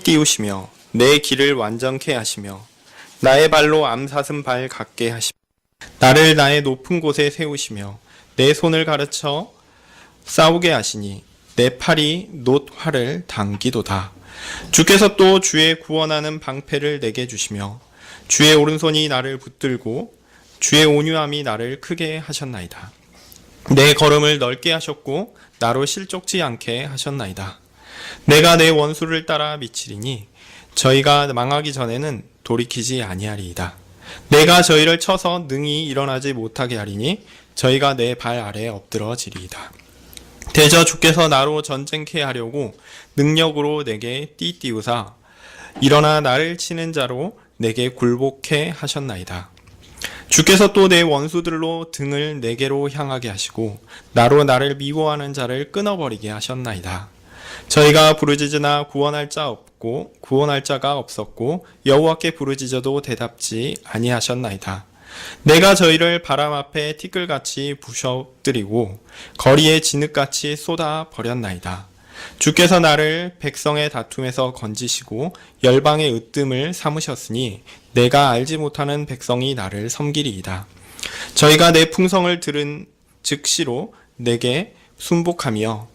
띄우시며 내 길을 완전케 하시며 나의 발로 암사슴 발 같게 하시며 나를 나의 높은 곳에 세우시며 내 손을 가르쳐 싸우게 하시니 내 팔이 놋 활을 당기도다. 주께서 또 주의 구원하는 방패를 내게 주시며 주의 오른손이 나를 붙들고 주의 온유함이 나를 크게 하셨나이다. 내 걸음을 넓게 하셨고 나로 실족지 않게 하셨나이다. 내가 내 원수를 따라 미치리니 저희가 망하기 전에는 돌이키지 아니하리이다. 내가 저희를 쳐서 능히 일어나지 못하게 하리니 저희가 내 발 아래에 엎드러지리이다. 대저 주께서 나로 전쟁케 하려고 능력으로 내게 띠띠우사 일어나 나를 치는 자로 내게 굴복케 하셨나이다. 주께서 또 내 원수들로 등을 내게로 향하게 하시고 나로 나를 미워하는 자를 끊어버리게 하셨나이다. 저희가 부르짖으나 구원할 자가 없었고 여호와께 부르짖어도 대답지 아니하셨나이다. 내가 저희를 바람 앞에 티끌같이 부셔뜨리고 거리에 진흙같이 쏟아 버렸나이다. 주께서 나를 백성의 다툼에서 건지시고 열방의 으뜸을 삼으셨으니 내가 알지 못하는 백성이 나를 섬기리이다. 저희가 내 풍성을 들은 즉시로 내게 순복하며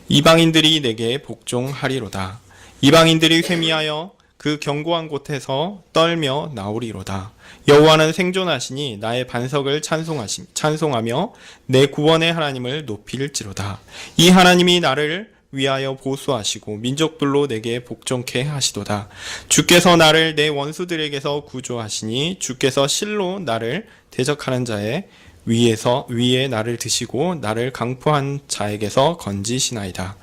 이방인들이 내게 복종하리로다. 이방인들이 회미하여 그 견고한 곳에서 떨며 나오리로다. 여호와는 생존하시니 나의 반석을 찬송하며 내 구원의 하나님을 높일지로다. 이 하나님이 나를 위하여 보수하시고 민족들로 내게 복종케 하시도다. 주께서 나를 내 원수들에게서 구조하시니 주께서 실로 나를 대적하는 자의 위에 나를 드시고 나를 강포한 자에게서 건지시나이다.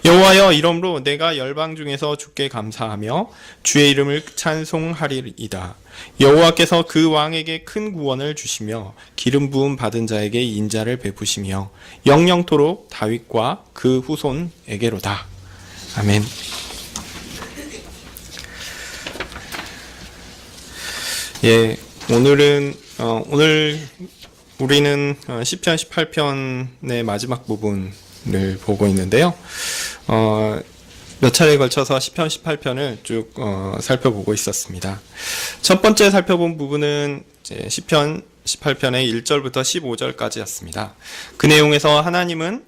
여호와여, 이러므로 내가 열방 중에서 주께 감사하며 주의 이름을 찬송하리이다. 여호와께서 그 왕에게 큰 구원을 주시며 기름 부음 받은 자에게 인자를 베푸시며 영영토록 다윗과 그 후손에게로다. 아멘. 예, 오늘 우리는 시편 18편의 마지막 부분을 보고 있는데요. 몇 차례에 걸쳐서 시편 18편을 쭉 살펴보고 있었습니다. 첫 번째 살펴본 부분은 이제 시편 18편의 1절부터 15절까지였습니다. 그 내용에서 하나님은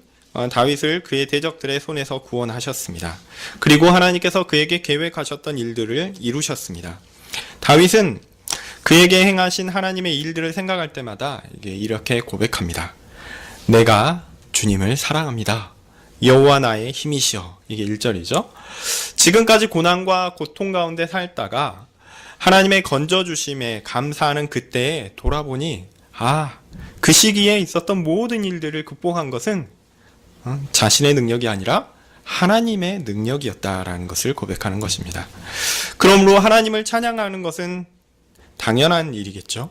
다윗을 그의 대적들의 손에서 구원하셨습니다. 그리고 하나님께서 그에게 계획하셨던 일들을 이루셨습니다. 다윗은 그에게 행하신 하나님의 일들을 생각할 때마다 이렇게 고백합니다. 내가 주님을 사랑합니다. 여호와 나의 힘이시여. 이게 1절이죠. 지금까지 고난과 고통 가운데 살다가 하나님의 건져주심에 감사하는 그때에 돌아보니 그 시기에 있었던 모든 일들을 극복한 것은 자신의 능력이 아니라 하나님의 능력이었다라는 것을 고백하는 것입니다. 그러므로 하나님을 찬양하는 것은 당연한 일이겠죠.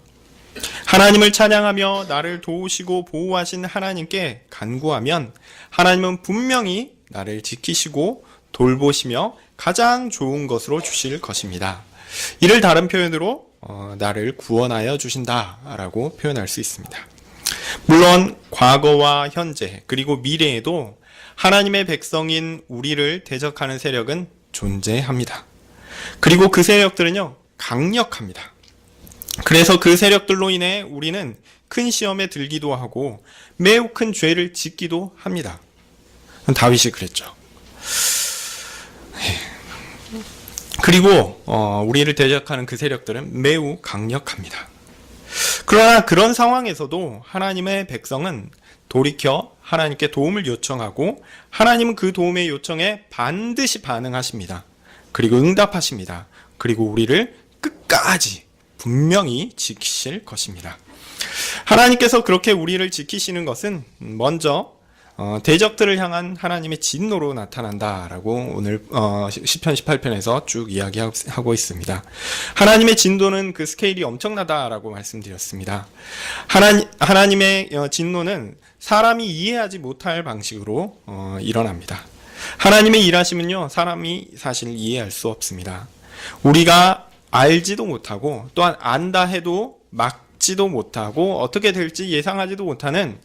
하나님을 찬양하며 나를 도우시고 보호하신 하나님께 간구하면 하나님은 분명히 나를 지키시고 돌보시며 가장 좋은 것으로 주실 것입니다. 이를 다른 표현으로 나를 구원하여 주신다라고 표현할 수 있습니다. 물론 과거와 현재 그리고 미래에도 하나님의 백성인 우리를 대적하는 세력은 존재합니다. 그리고 그 세력들은요, 강력합니다. 그래서 그 세력들로 인해 우리는 큰 시험에 들기도 하고 매우 큰 죄를 짓기도 합니다. 다윗이 그랬죠. 그리고 우리를 대적하는 그 세력들은 매우 강력합니다. 그러나 그런 상황에서도 하나님의 백성은 돌이켜 하나님께 도움을 요청하고 하나님은 그 도움의 요청에 반드시 반응하십니다. 그리고 응답하십니다. 그리고 우리를 끝까지 분명히 지키실 것입니다. 하나님께서 그렇게 우리를 지키시는 것은 먼저 대적들을 향한 하나님의 진노로 나타난다라고 오늘 시편 18편에서 쭉 이야기하고 있습니다. 하나님의 진노는 그 스케일이 엄청나다라고 말씀드렸습니다. 하나님의 진노는 사람이 이해하지 못할 방식으로 일어납니다. 하나님의 일하심은요, 사람이 사실 이해할 수 없습니다. 우리가 알지도 못하고 또한 안다 해도 막지도 못하고 어떻게 될지 예상하지도 못하는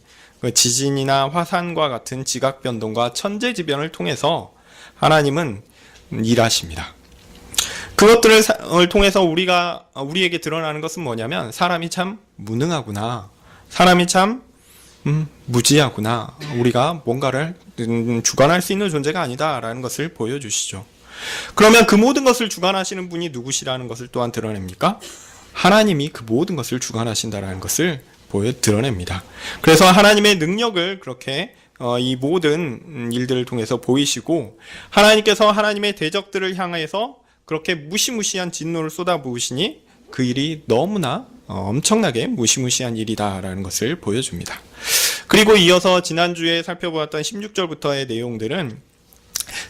지진이나 화산과 같은 지각 변동과 천재지변을 통해서 하나님은 일하십니다. 그것들을 통해서 우리에게 드러나는 것은 뭐냐면 사람이 참 무능하구나. 사람이 참 무지하구나. 우리가 뭔가를 주관할 수 있는 존재가 아니다라는 것을 보여주시죠. 그러면 그 모든 것을 주관하시는 분이 누구시라는 것을 또한 드러냅니까? 하나님이 그 모든 것을 주관하신다라는 것을 드러냅니다. 그래서 하나님의 능력을 그렇게 이 모든 일들을 통해서 보이시고, 하나님께서 하나님의 대적들을 향해서 그렇게 무시무시한 진노를 쏟아부으시니 그 일이 너무나 엄청나게 무시무시한 일이다라는 것을 보여줍니다. 그리고 이어서 지난주에 살펴보았던 16절부터의 내용들은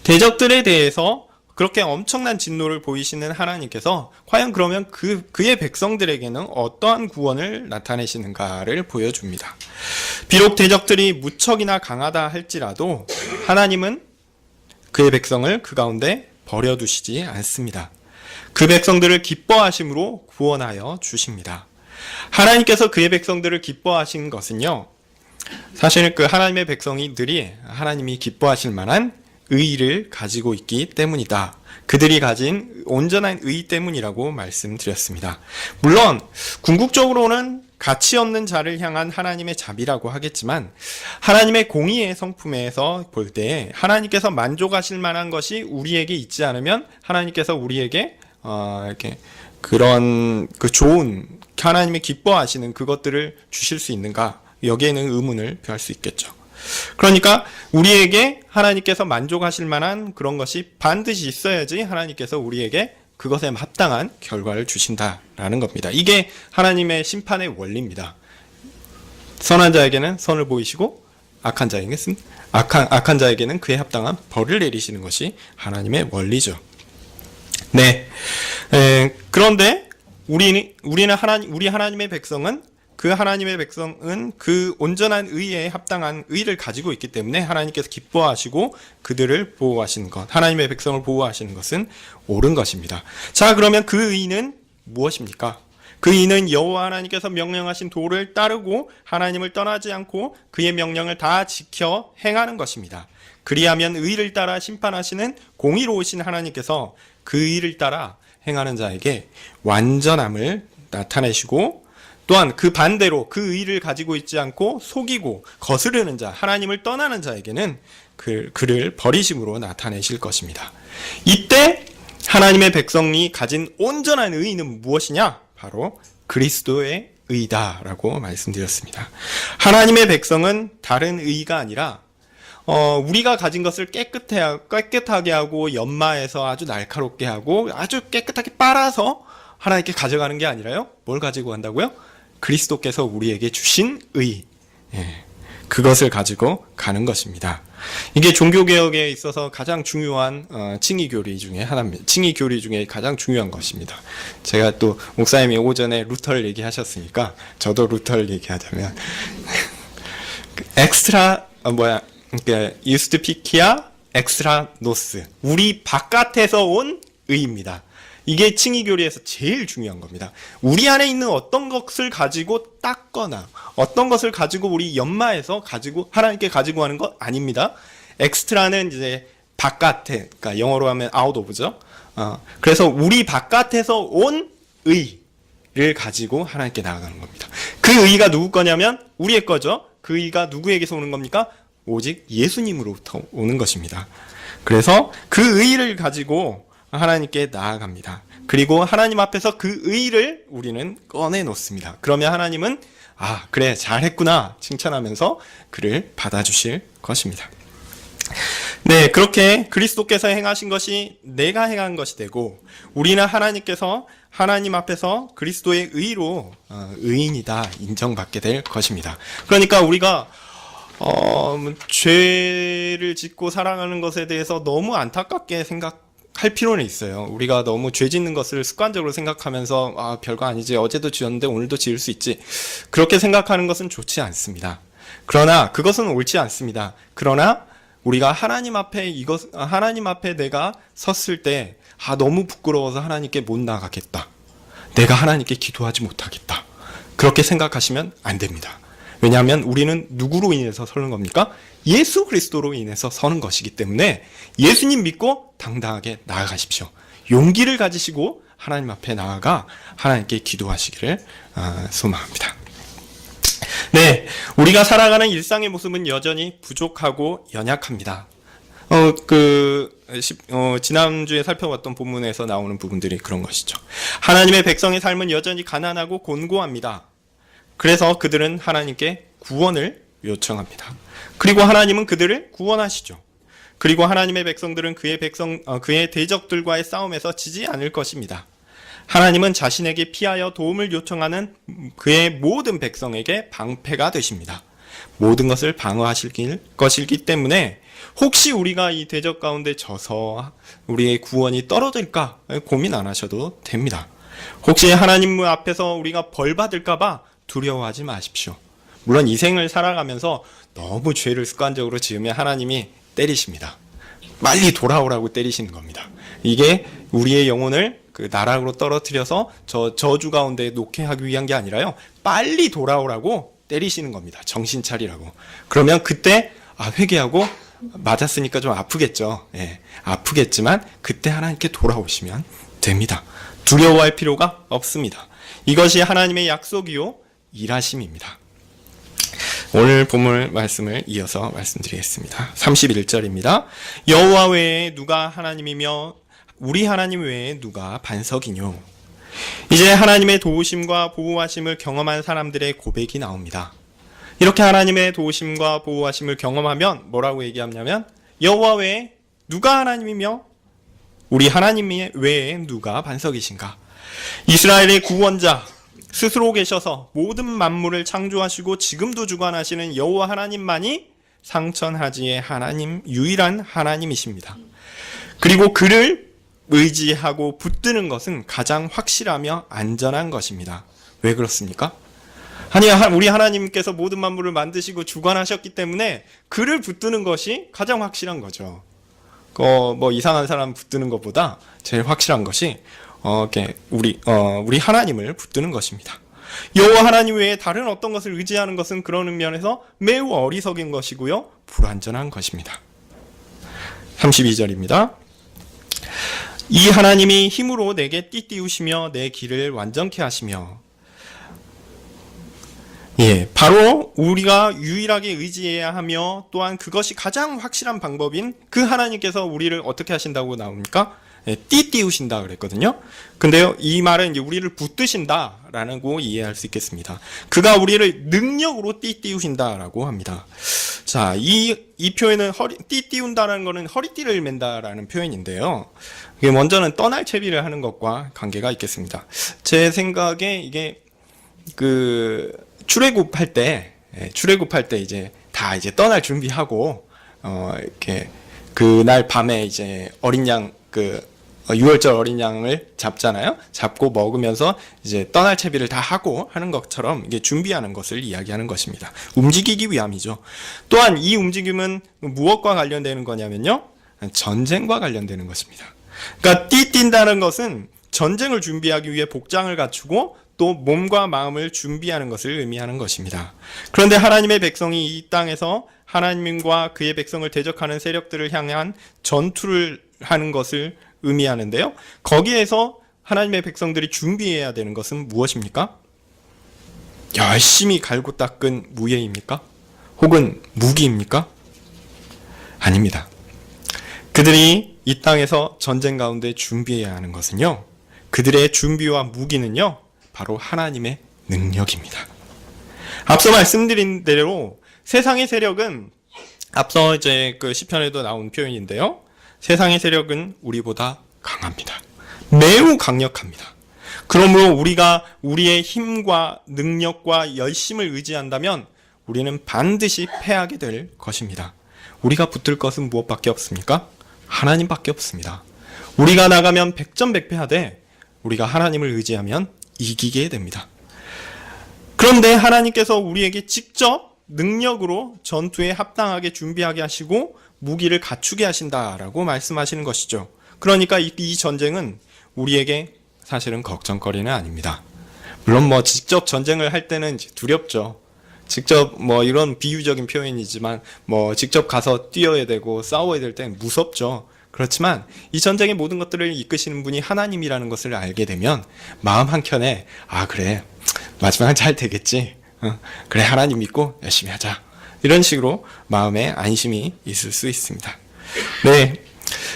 대적들에 대해서 그렇게 엄청난 진노를 보이시는 하나님께서 과연 그러면 그의 백성들에게는 어떠한 구원을 나타내시는가를 보여줍니다. 비록 대적들이 무척이나 강하다 할지라도 하나님은 그의 백성을 그 가운데 버려두시지 않습니다. 그 백성들을 기뻐하심으로 구원하여 주십니다. 하나님께서 그의 백성들을 기뻐하신 것은요, 사실 그 하나님의 백성이들이 하나님이 기뻐하실 만한 의의를 가지고 있기 때문이다. 그들이 가진 온전한 의의 때문이라고 말씀드렸습니다. 물론 궁극적으로는 가치 없는 자를 향한 하나님의 자비라고 하겠지만, 하나님의 공의의 성품에서 볼 때 하나님께서 만족하실 만한 것이 우리에게 있지 않으면 하나님께서 우리에게 이렇게 그런 좋은 하나님의 기뻐하시는 그것들을 주실 수 있는가? 여기에는 의문을 표할 수 있겠죠. 그러니까 우리에게 하나님께서 만족하실 만한 그런 것이 반드시 있어야지 하나님께서 우리에게 그것에 합당한 결과를 주신다라는 겁니다. 이게 하나님의 심판의 원리입니다. 선한 자에게는 선을 보이시고 악한 자에게는 그에 합당한 벌을 내리시는 것이 하나님의 원리죠. 네. 그런데 우리 하나님의 백성은 그 온전한 의에 합당한 의를 가지고 있기 때문에 하나님께서 기뻐하시고 그들을 보호하시는 것, 하나님의 백성을 보호하시는 것은 옳은 것입니다. 자, 그러면 그 의는 무엇입니까? 그 의는 여호와 하나님께서 명령하신 도를 따르고 하나님을 떠나지 않고 그의 명령을 다 지켜 행하는 것입니다. 그리하면 의를 따라 심판하시는 공의로우신 하나님께서 그 의를 따라 행하는 자에게 완전함을 나타내시고, 또한 그 반대로 그 의를 가지고 있지 않고 속이고 거스르는 자, 하나님을 떠나는 자에게는 그를 버리심으로 나타내실 것입니다. 이때 하나님의 백성이 가진 온전한 의는 무엇이냐? 바로 그리스도의 의다라고 말씀드렸습니다. 하나님의 백성은 다른 의가 아니라 우리가 가진 것을 깨끗하게 하고 연마해서 아주 날카롭게 하고 아주 깨끗하게 빨아서 하나님께 가져가는 게 아니라요. 뭘 가지고 간다고요? 그리스도께서 우리에게 주신 의, 그것을 가지고 가는 것입니다. 이게 종교개혁에 있어서 가장 중요한 칭의교리 중에 하나입니다. 칭의교리 중에 가장 중요한 것입니다. 제가 또 목사님이 오전에 루터를 얘기하셨으니까 저도 루터를 얘기하자면 유스트피키아 엑스트라 노스, 우리 바깥에서 온 의입니다. 이게 칭의교리에서 제일 중요한 겁니다. 우리 안에 있는 어떤 것을 가지고 닦거나 어떤 것을 가지고 우리 연마해서 하나님께 가지고 하는 것 아닙니다. 엑스트라는 이제 바깥에, 그러니까 영어로 하면 out of죠. 그래서 우리 바깥에서 온 의를 가지고 하나님께 나아가는 겁니다. 그 의가 누구 거냐면 우리의 거죠. 그 의가 누구에게서 오는 겁니까? 오직 예수님으로부터 오는 것입니다. 그래서 그 의를 가지고 하나님께 나아갑니다. 그리고 하나님 앞에서 그 의를 우리는 꺼내놓습니다. 그러면 하나님은 그래 잘했구나 칭찬하면서 그를 받아주실 것입니다. 네, 그렇게 그리스도께서 행하신 것이 내가 행한 것이 되고, 우리는 하나님께서 하나님 앞에서 그리스도의 의로 의인이다 인정받게 될 것입니다. 그러니까 우리가 죄를 짓고 살아가는 것에 대해서 너무 안타깝게 생각할 필요는 있어요. 우리가 너무 죄 짓는 것을 습관적으로 생각하면서 별거 아니지, 어제도 지었는데 오늘도 지을 수 있지, 그렇게 생각하는 것은 좋지 않습니다. 그러나 그것은 옳지 않습니다. 그러나 우리가 하나님 앞에 내가 섰을 때 너무 부끄러워서 하나님께 못 나가겠다, 내가 하나님께 기도하지 못하겠다, 그렇게 생각하시면 안 됩니다. 왜냐하면 우리는 누구로 인해서 서는 겁니까? 예수 그리스도로 인해서 서는 것이기 때문에 예수님 믿고 당당하게 나아가십시오. 용기를 가지시고 하나님 앞에 나아가 하나님께 기도하시기를 소망합니다. 네, 우리가 살아가는 일상의 모습은 여전히 부족하고 연약합니다. 지난주에 살펴봤던 본문에서 나오는 부분들이 그런 것이죠. 하나님의 백성의 삶은 여전히 가난하고 곤고합니다. 그래서 그들은 하나님께 구원을 요청합니다. 그리고 하나님은 그들을 구원하시죠. 그리고 하나님의 백성들은 그의 대적들과의 싸움에서 지지 않을 것입니다. 하나님은 자신에게 피하여 도움을 요청하는 그의 모든 백성에게 방패가 되십니다. 모든 것을 방어하실 것이기 때문에 혹시 우리가 이 대적 가운데 져서 우리의 구원이 떨어질까 고민 안 하셔도 됩니다. 혹시 하나님 앞에서 우리가 벌 받을까봐 두려워하지 마십시오. 물론 이 생을 살아가면서 너무 죄를 습관적으로 지으면 하나님이 때리십니다. 빨리 돌아오라고 때리시는 겁니다. 이게 우리의 영혼을 그 나락으로 떨어뜨려서 저주 가운데 놓게 하기 위한 게 아니라요. 빨리 돌아오라고 때리시는 겁니다. 정신 차리라고. 그러면 그때 회개하고 맞았으니까 좀 아프겠죠. 예, 아프겠지만 그때 하나님께 돌아오시면 됩니다. 두려워할 필요가 없습니다. 이것이 하나님의 약속이요 일하심입니다. 오늘 본문 말씀을 이어서 말씀드리겠습니다. 31절입니다. 여호와 외에 누가 하나님이며 우리 하나님 외에 누가 반석이뇨. 이제 하나님의 도우심과 보호하심을 경험한 사람들의 고백이 나옵니다. 이렇게 하나님의 도우심과 보호하심을 경험하면 뭐라고 얘기하냐면 여호와 외에 누가 하나님이며 우리 하나님 외에 누가 반석이신가. 이스라엘의 구원자 스스로 계셔서 모든 만물을 창조하시고 지금도 주관하시는 여호와 하나님만이 상천하지의 하나님, 유일한 하나님이십니다. 그리고 그를 의지하고 붙드는 것은 가장 확실하며 안전한 것입니다. 왜 그렇습니까? 아니, 우리 하나님께서 모든 만물을 만드시고 주관하셨기 때문에 그를 붙드는 것이 가장 확실한 거죠. 이상한 사람 붙드는 것보다 제일 확실한 것이 우리 하나님을 붙드는 것입니다. 여호와 하나님 외에 다른 어떤 것을 의지하는 것은 그런 면에서 매우 어리석인 것이고요, 불완전한 것입니다. 32절입니다. 이 하나님이 힘으로 내게 띠띠우시며 내 길을 완전케 하시며. 바로 우리가 유일하게 의지해야 하며 또한 그것이 가장 확실한 방법인 그 하나님께서 우리를 어떻게 하신다고 나옵니까? 띠띠우신다 그랬거든요. 근데요, 이 말은 이제 우리를 붙드신다라고 이해할 수 있겠습니다. 그가 우리를 능력으로 띠띠우신다라고 합니다. 자, 이 표현은 띠띠운다라는 것은 허리띠를 맨다라는 표현인데요. 이게 먼저는 떠날 채비를 하는 것과 관계가 있겠습니다. 제 생각에 이게 출애굽할 때 이제 다 이제 떠날 준비하고 이렇게 그날 밤에 이제 어린 양 유월절 어린 양을 잡잖아요. 잡고 먹으면서 이제 떠날 채비를 다 하고 하는 것처럼 이게 준비하는 것을 이야기하는 것입니다. 움직이기 위함이죠. 또한 이 움직임은 무엇과 관련되는 거냐면요, 전쟁과 관련되는 것입니다. 그러니까 뛴다는 것은 전쟁을 준비하기 위해 복장을 갖추고 또 몸과 마음을 준비하는 것을 의미하는 것입니다. 그런데 하나님의 백성이 이 땅에서 하나님과 그의 백성을 대적하는 세력들을 향한 전투를 하는 것을 의미하는데요. 거기에서 하나님의 백성들이 준비해야 되는 것은 무엇입니까? 열심히 갈고 닦은 무예입니까? 혹은 무기입니까? 아닙니다. 그들이 이 땅에서 전쟁 가운데 준비해야 하는 것은요, 그들의 준비와 무기는요, 바로 하나님의 능력입니다. 앞서 말씀드린 대로 세상의 세력은 앞서 이제 시편에도 나온 표현인데요. 세상의 세력은 우리보다 강합니다. 매우 강력합니다. 그러므로 우리가 우리의 힘과 능력과 열심을 의지한다면 우리는 반드시 패하게 될 것입니다. 우리가 붙들 것은 무엇밖에 없습니까? 하나님밖에 없습니다. 우리가 나가면 백전백패하되 우리가 하나님을 의지하면 이기게 됩니다. 그런데 하나님께서 우리에게 직접 능력으로 전투에 합당하게 준비하게 하시고 무기를 갖추게 하신다라고 말씀하시는 것이죠. 그러니까 이 전쟁은 우리에게 사실은 걱정거리는 아닙니다. 물론 직접 전쟁을 할 때는 두렵죠. 직접 뭐 이런 비유적인 표현이지만 뭐 직접 가서 뛰어야 되고 싸워야 될 땐 무섭죠. 그렇지만 이 전쟁의 모든 것들을 이끄시는 분이 하나님이라는 것을 알게 되면 마음 한켠에 그래 마지막은 잘 되겠지. 그래 하나님 믿고 열심히 하자. 이런 식으로 마음에 안심이 있을 수 있습니다. 네,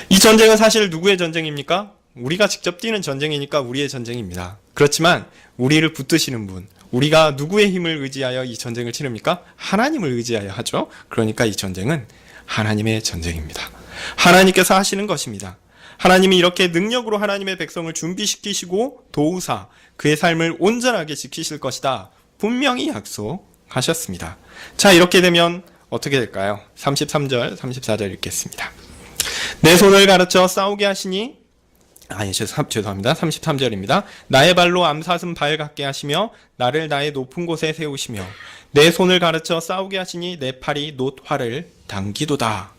이 전쟁은 사실 누구의 전쟁입니까? 우리가 직접 뛰는 전쟁이니까 우리의 전쟁입니다. 그렇지만 우리를 붙드시는 분, 우리가 누구의 힘을 의지하여 이 전쟁을 치릅니까? 하나님을 의지하여 하죠. 그러니까 이 전쟁은 하나님의 전쟁입니다. 하나님께서 하시는 것입니다. 하나님이 이렇게 능력으로 하나님의 백성을 준비시키시고 도우사 그의 삶을 온전하게 지키실 것이다. 분명히 약속하셨습니다. 자, 이렇게 되면 어떻게 될까요? 33절, 34절 읽겠습니다. 내 손을 가르쳐 싸우게 하시니 죄송합니다. 33절입니다. 나의 발로 암사슴 발 같게 하시며 나를 나의 높은 곳에 세우시며 내 손을 가르쳐 싸우게 하시니 내 팔이 놋 활을 당기도다.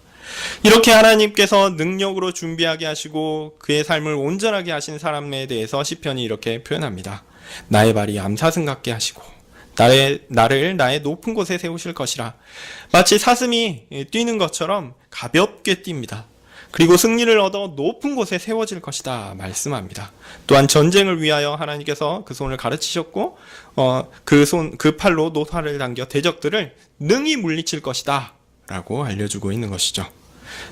이렇게 하나님께서 능력으로 준비하게 하시고 그의 삶을 온전하게 하신 사람에 대해서 시편이 이렇게 표현합니다. 나의 발이 암사슴 같게 하시고 나를 나의 높은 곳에 세우실 것이라. 마치 사슴이 뛰는 것처럼 가볍게 뜁니다. 그리고 승리를 얻어 높은 곳에 세워질 것이다 말씀합니다. 또한 전쟁을 위하여 하나님께서 그 손을 가르치셨고 그 팔로 놋활을 당겨 대적들을 능히 물리칠 것이다 라고 알려주고 있는 것이죠.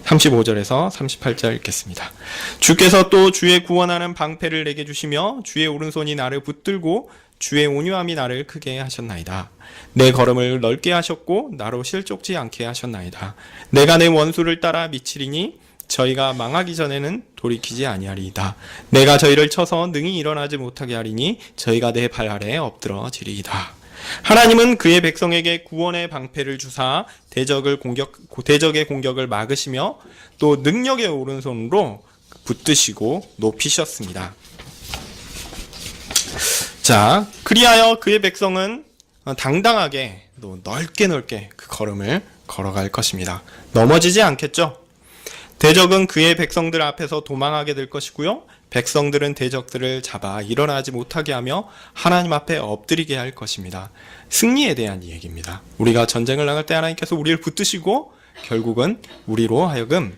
35절에서 38절 읽겠습니다. 주께서 또 주의 구원하는 방패를 내게 주시며 주의 오른손이 나를 붙들고 주의 온유함이 나를 크게 하셨나이다. 내 걸음을 넓게 하셨고 나로 실족지 않게 하셨나이다. 내가 내 원수를 따라 미치리니 저희가 망하기 전에는 돌이키지 아니하리이다. 내가 저희를 쳐서 능히 일어나지 못하게 하리니 저희가 내 발 아래에 엎드러지리이다. 하나님은 그의 백성에게 구원의 방패를 주사 대적의 공격을 막으시며 또 능력의 오른손으로 붙드시고 높이셨습니다. 자, 그리하여 그의 백성은 당당하게 또 넓게 그 걸음을 걸어갈 것입니다. 넘어지지 않겠죠? 대적은 그의 백성들 앞에서 도망하게 될 것이고요. 백성들은 대적들을 잡아 일어나지 못하게 하며 하나님 앞에 엎드리게 할 것입니다. 승리에 대한 이야기입니다. 우리가 전쟁을 나갈 때 하나님께서 우리를 붙드시고 결국은 우리로 하여금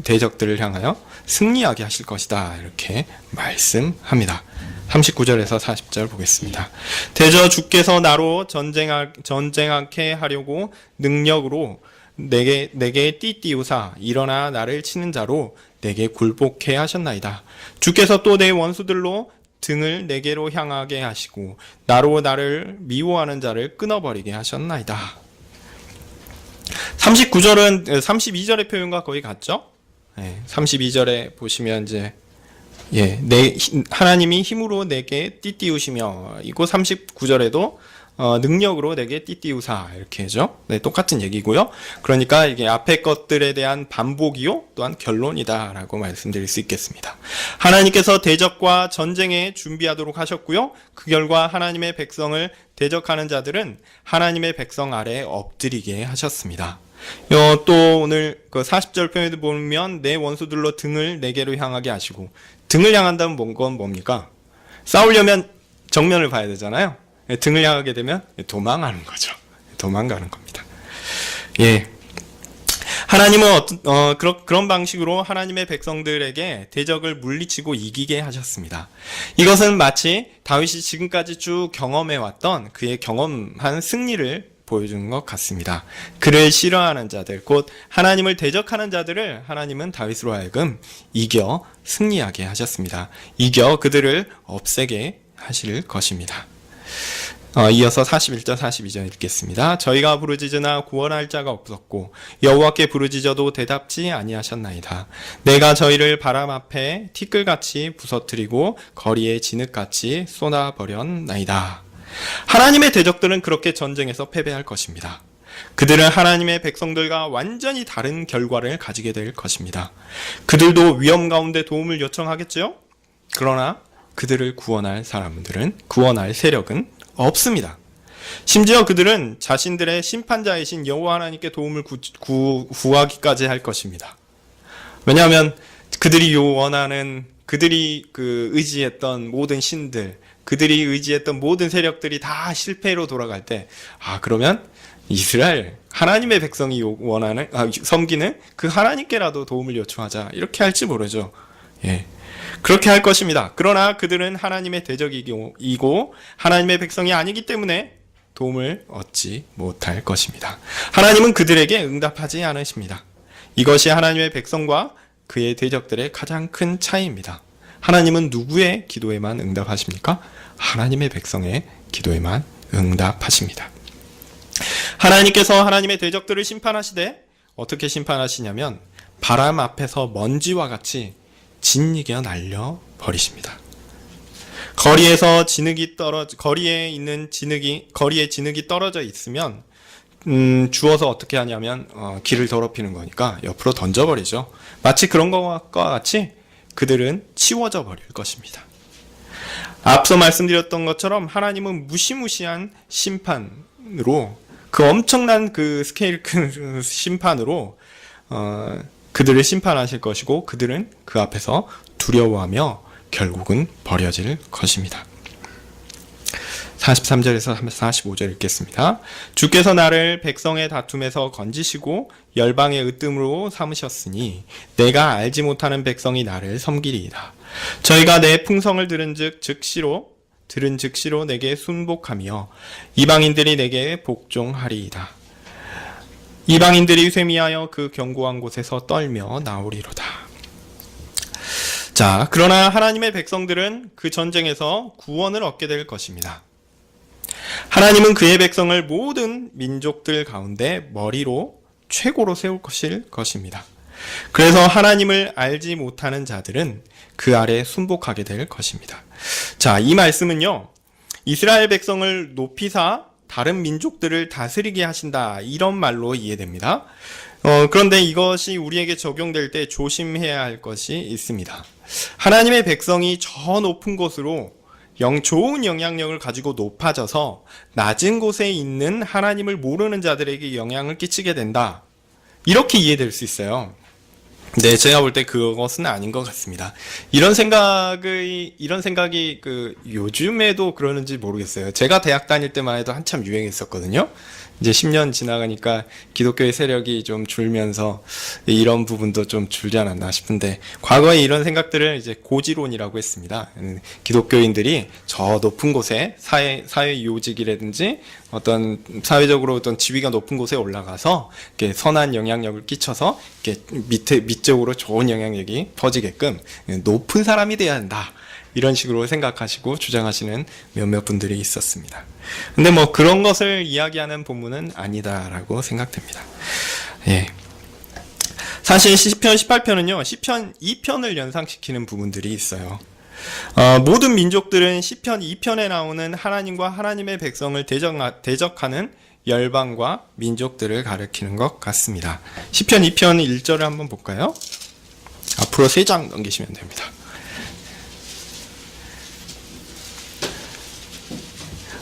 대적들을 향하여 승리하게 하실 것이다. 이렇게 말씀합니다. 39절에서 40절 보겠습니다. 대저 주께서 나로 전쟁하게 하려고 능력으로 내게 띠띠우사 일어나 나를 치는 자로 내게 굴복해 하셨나이다. 주께서 또 내 원수들로 등을 내게로 향하게 하시고 나로 나를 미워하는 자를 끊어버리게 하셨나이다. 39절은 32절의 표현과 거의 같죠? 32절에 보시면 이제 하나님이 힘으로 내게 띠띠우시며 이거 39절에도 능력으로 내게 띠띠우사 이렇게 하죠. 똑같은 얘기고요. 그러니까 이게 앞에 것들에 대한 반복이요 또한 결론이다라고 말씀드릴 수 있겠습니다. 하나님께서 대적과 전쟁에 준비하도록 하셨고요. 그 결과 하나님의 백성을 대적하는 자들은 하나님의 백성 아래에 엎드리게 하셨습니다. 또 오늘 그 40절 표현을 보면 내 원수들로 등을 내게로 향하게 하시고 등을 향한다면 건 뭡니까? 싸우려면 정면을 봐야 되잖아요. 등을 향하게 되면 도망하는 거죠. 도망가는 겁니다. 하나님은 그런 방식으로 하나님의 백성들에게 대적을 물리치고 이기게 하셨습니다. 이것은 마치 다윗이 지금까지 쭉 경험해왔던 그의 경험한 승리를 보여주는 것 같습니다. 그를 싫어하는 자들, 곧 하나님을 대적하는 자들을 하나님은 다윗으로 하여금 이겨 승리하게 하셨습니다. 이겨 그들을 없애게 하실 것입니다. 이어서 41절 42절 읽겠습니다. 저희가 부르짖으나 구원할 자가 없었고 여호와께 부르짖어도 대답지 아니하셨나이다. 내가 저희를 바람 앞에 티끌같이 부서뜨리고 거리에 진흙같이 쏟아버렸나이다. 하나님의 대적들은 그렇게 전쟁에서 패배할 것입니다. 그들은 하나님의 백성들과 완전히 다른 결과를 가지게 될 것입니다. 그들도 위험 가운데 도움을 요청하겠죠? 그러나 그들을 구원할 세력은 없습니다. 심지어 그들은 자신들의 심판자이신 여호와 하나님께 도움을 구하기까지 할 것입니다. 왜냐하면 그들이 의지했던 모든 신들, 그들이 의지했던 모든 세력들이 다 실패로 돌아갈 때, 그러면 이스라엘, 하나님의 백성이 섬기는 그 하나님께라도 도움을 요청하자. 이렇게 할지 모르죠. 예. 그렇게 할 것입니다. 그러나 그들은 하나님의 대적이고 하나님의 백성이 아니기 때문에 도움을 얻지 못할 것입니다. 하나님은 그들에게 응답하지 않으십니다. 이것이 하나님의 백성과 그의 대적들의 가장 큰 차이입니다. 하나님은 누구의 기도에만 응답하십니까? 하나님의 백성의 기도에만 응답하십니다. 하나님께서 하나님의 대적들을 심판하시되 어떻게 심판하시냐면 바람 앞에서 먼지와 같이 짓이겨 날려 버리십니다. 거리에 진흙이 떨어져 있으면 주워서 어떻게 하냐면 길을 더럽히는 거니까 옆으로 던져버리죠. 마치 그런 것과 같이 그들은 치워져 버릴 것입니다. 앞서 말씀드렸던 것처럼 하나님은 무시무시한 심판으로 그 엄청난 그 스케일 큰 심판으로 그들을 심판하실 것이고 그들은 그 앞에서 두려워하며 결국은 버려질 것입니다. 43절에서 45절 읽겠습니다. 주께서 나를 백성의 다툼에서 건지시고 열방의 으뜸으로 삼으셨으니 내가 알지 못하는 백성이 나를 섬기리이다. 저희가 내 풍성을 들은 즉시로 내게 순복하며 이방인들이 내게 복종하리이다. 이방인들이 쇠미하여 그 견고한 곳에서 떨며 나오리로다. 자, 그러나 하나님의 백성들은 그 전쟁에서 구원을 얻게 될 것입니다. 하나님은 그의 백성을 모든 민족들 가운데 머리로 최고로 세울 것입니다. 그래서 하나님을 알지 못하는 자들은 그 아래 순복하게 될 것입니다. 자, 이 말씀은요, 이스라엘 백성을 높이사 다른 민족들을 다스리게 하신다, 이런 말로 이해됩니다. 그런데 이것이 우리에게 적용될 때 조심해야 할 것이 있습니다. 하나님의 백성이 저 높은 곳으로 좋은 영향력을 가지고 높아져서 낮은 곳에 있는 하나님을 모르는 자들에게 영향을 끼치게 된다, 이렇게 이해될 수 있어요. 네, 제가 볼 때 그것은 아닌 것 같습니다. 이런 생각이 요즘에도 그러는지 모르겠어요. 제가 대학 다닐 때만 해도 한참 유행했었거든요. 이제 10년 지나가니까 기독교의 세력이 좀 줄면서 이런 부분도 좀 줄지 않았나 싶은데, 과거에 이런 생각들을 이제 고지론이라고 했습니다. 기독교인들이 저 높은 곳에 사회 요직이라든지 어떤 사회적으로 어떤 지위가 높은 곳에 올라가서 이렇게 선한 영향력을 끼쳐서 이렇게 밑쪽으로 좋은 영향력이 퍼지게끔 높은 사람이 돼야 한다, 이런 식으로 생각하시고 주장하시는 몇몇 분들이 있었습니다. 근데 뭐 그런 것을 이야기하는 본문은 아니다라고 생각됩니다. 예. 사실 시편 18편은요, 시편 2편을 연상시키는 부분들이 있어요. 모든 민족들은 시편 2편에 나오는 하나님과 하나님의 백성을 대적하는 열방과 민족들을 가리키는 것 같습니다. 시편 2편 1절을 한번 볼까요? 앞으로 3장 넘기시면 됩니다.